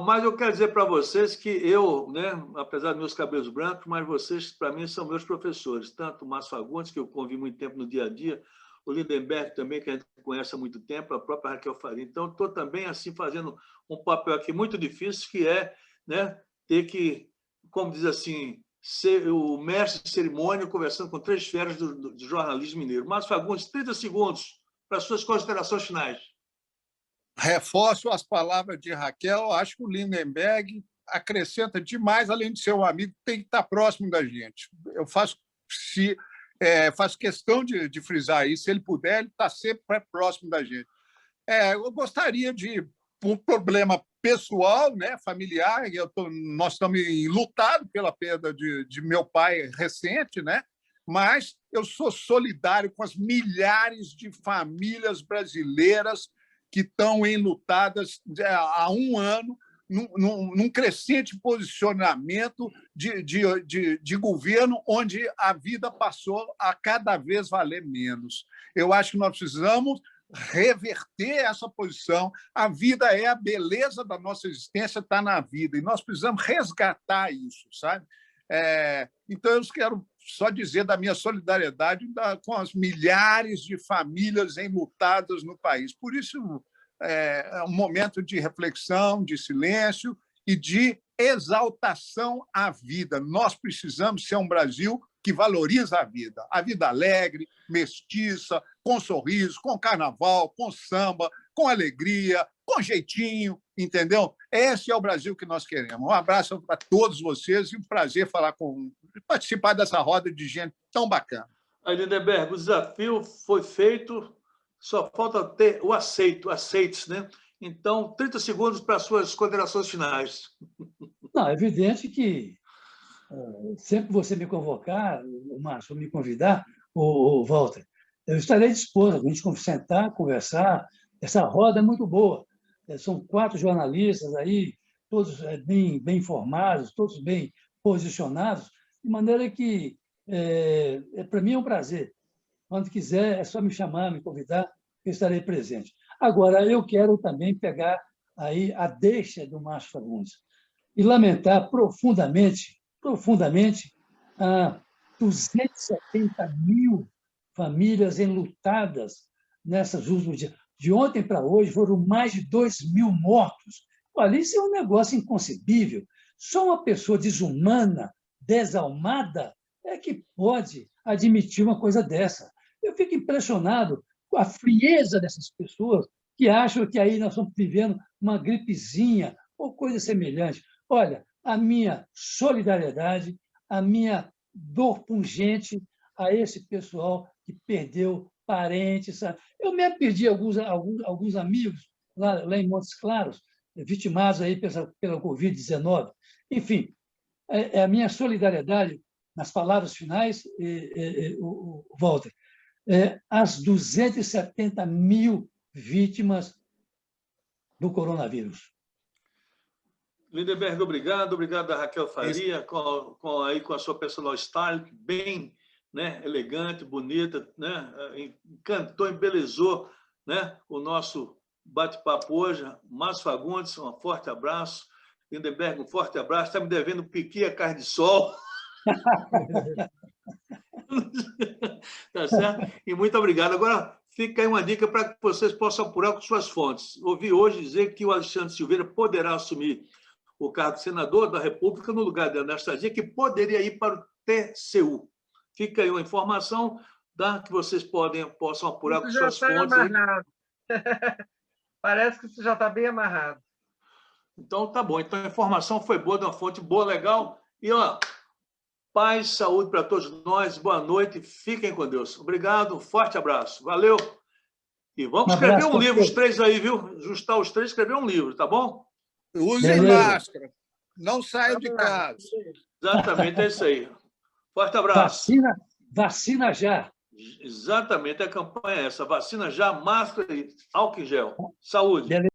Mas eu quero dizer para vocês que eu, né, apesar dos meus cabelos brancos, mas vocês, para mim, são meus professores. Tanto o Márcio Fagundes, que eu convivo muito tempo no dia a dia, o Lindenberg também, que a gente conhece há muito tempo, a própria Raquel Faria. Então, estou também assim fazendo um papel aqui muito difícil, que é, né, ter que, como diz assim, ser o mestre de cerimônia conversando com 3 feras do jornalismo mineiro. Márcio Fagundes, 30 segundos para suas considerações finais. Reforço as palavras de Raquel. Acho que o Lindenberg acrescenta demais, além de ser um amigo, tem que estar próximo da gente. Eu faço questão de frisar isso. Se ele puder, ele está sempre próximo da gente. Eu gostaria de, por um problema pessoal, né, familiar, nós estamos lutados pela perda de meu pai recente, né? Mas eu sou solidário com as milhares de famílias brasileiras que estão enlutadas há um ano, num crescente posicionamento de governo onde a vida passou a cada vez valer menos. Eu acho que nós precisamos reverter essa posição. A vida é a beleza da nossa existência, está na vida, e nós precisamos resgatar isso, sabe? Então, eu quero só dizer da minha solidariedade com as milhares de famílias enlutadas no país. Por isso, é um momento de reflexão, de silêncio e de exaltação à vida. Nós precisamos ser um Brasil que valoriza a vida alegre, mestiça, com sorriso, com carnaval, com samba, com alegria, com jeitinho, entendeu? Esse é o Brasil que nós queremos. Um abraço para todos vocês e um prazer participar dessa roda de gente tão bacana. Aí, Lindenberg, o desafio foi feito, só falta ter o aceites, né? Então, 30 segundos para as suas considerações finais. Não, é evidente que sempre que você me convocar, o Márcio, me convidar, o Walter, eu estarei disposto a gente sentar, conversar. Essa roda é muito boa. São 4 jornalistas aí, todos bem informados, todos bem posicionados, de maneira que, para mim, é um prazer. Quando quiser, é só me chamar, me convidar, eu estarei presente. Agora, eu quero também pegar aí a deixa do Márcio Fagundes e lamentar profundamente 270 mil famílias enlutadas nessas últimas dias. De ontem para hoje, foram mais de 2.000 mortos. Olha, isso é um negócio inconcebível. Só uma pessoa desumana, desalmada, é que pode admitir uma coisa dessa. Eu fico impressionado com a frieza dessas pessoas que acham que aí nós estamos vivendo uma gripezinha ou coisa semelhante. Olha, a minha solidariedade, a minha dor pungente a esse pessoal que perdeu parentes. Sabe? Eu mesmo perdi alguns amigos lá em Montes Claros, vitimados aí pela Covid-19. Enfim, a minha solidariedade, nas palavras finais, Walter, as 270 mil vítimas do coronavírus. Lindenberg, obrigado a Raquel Faria, com a sua personal style, bem, né, elegante, bonita, né, encantou, embelezou, né, o nosso bate-papo hoje. Márcio Fagundes, um forte abraço. Lindenberg, um forte abraço. Está me devendo piqui a carne de sol. Tá certo? E muito obrigado. Agora, fica aí uma dica para que vocês possam apurar com suas fontes. Ouvi hoje dizer que o Alexandre Silveira poderá assumir o cargo de senador da República no lugar de Anastasia, que poderia ir para o TCU. Fica aí uma informação que vocês possam apurar com suas fontes. Amarrado. Parece que isso já está bem amarrado. Então, tá bom. Então, a informação foi boa, de uma fonte boa, legal. E, paz, saúde para todos nós. Boa noite. Fiquem com Deus. Obrigado. Um forte abraço. Valeu. E vamos escrever um livro, os 3 aí, viu? Juntar os 3, escrever um livro, tá bom? Usem máscara. Não saiam de casa. Exatamente, é isso aí. Forte abraço. Vacina já. Exatamente, a campanha é essa. Vacina já, máscara e álcool em gel. Saúde. Beleza.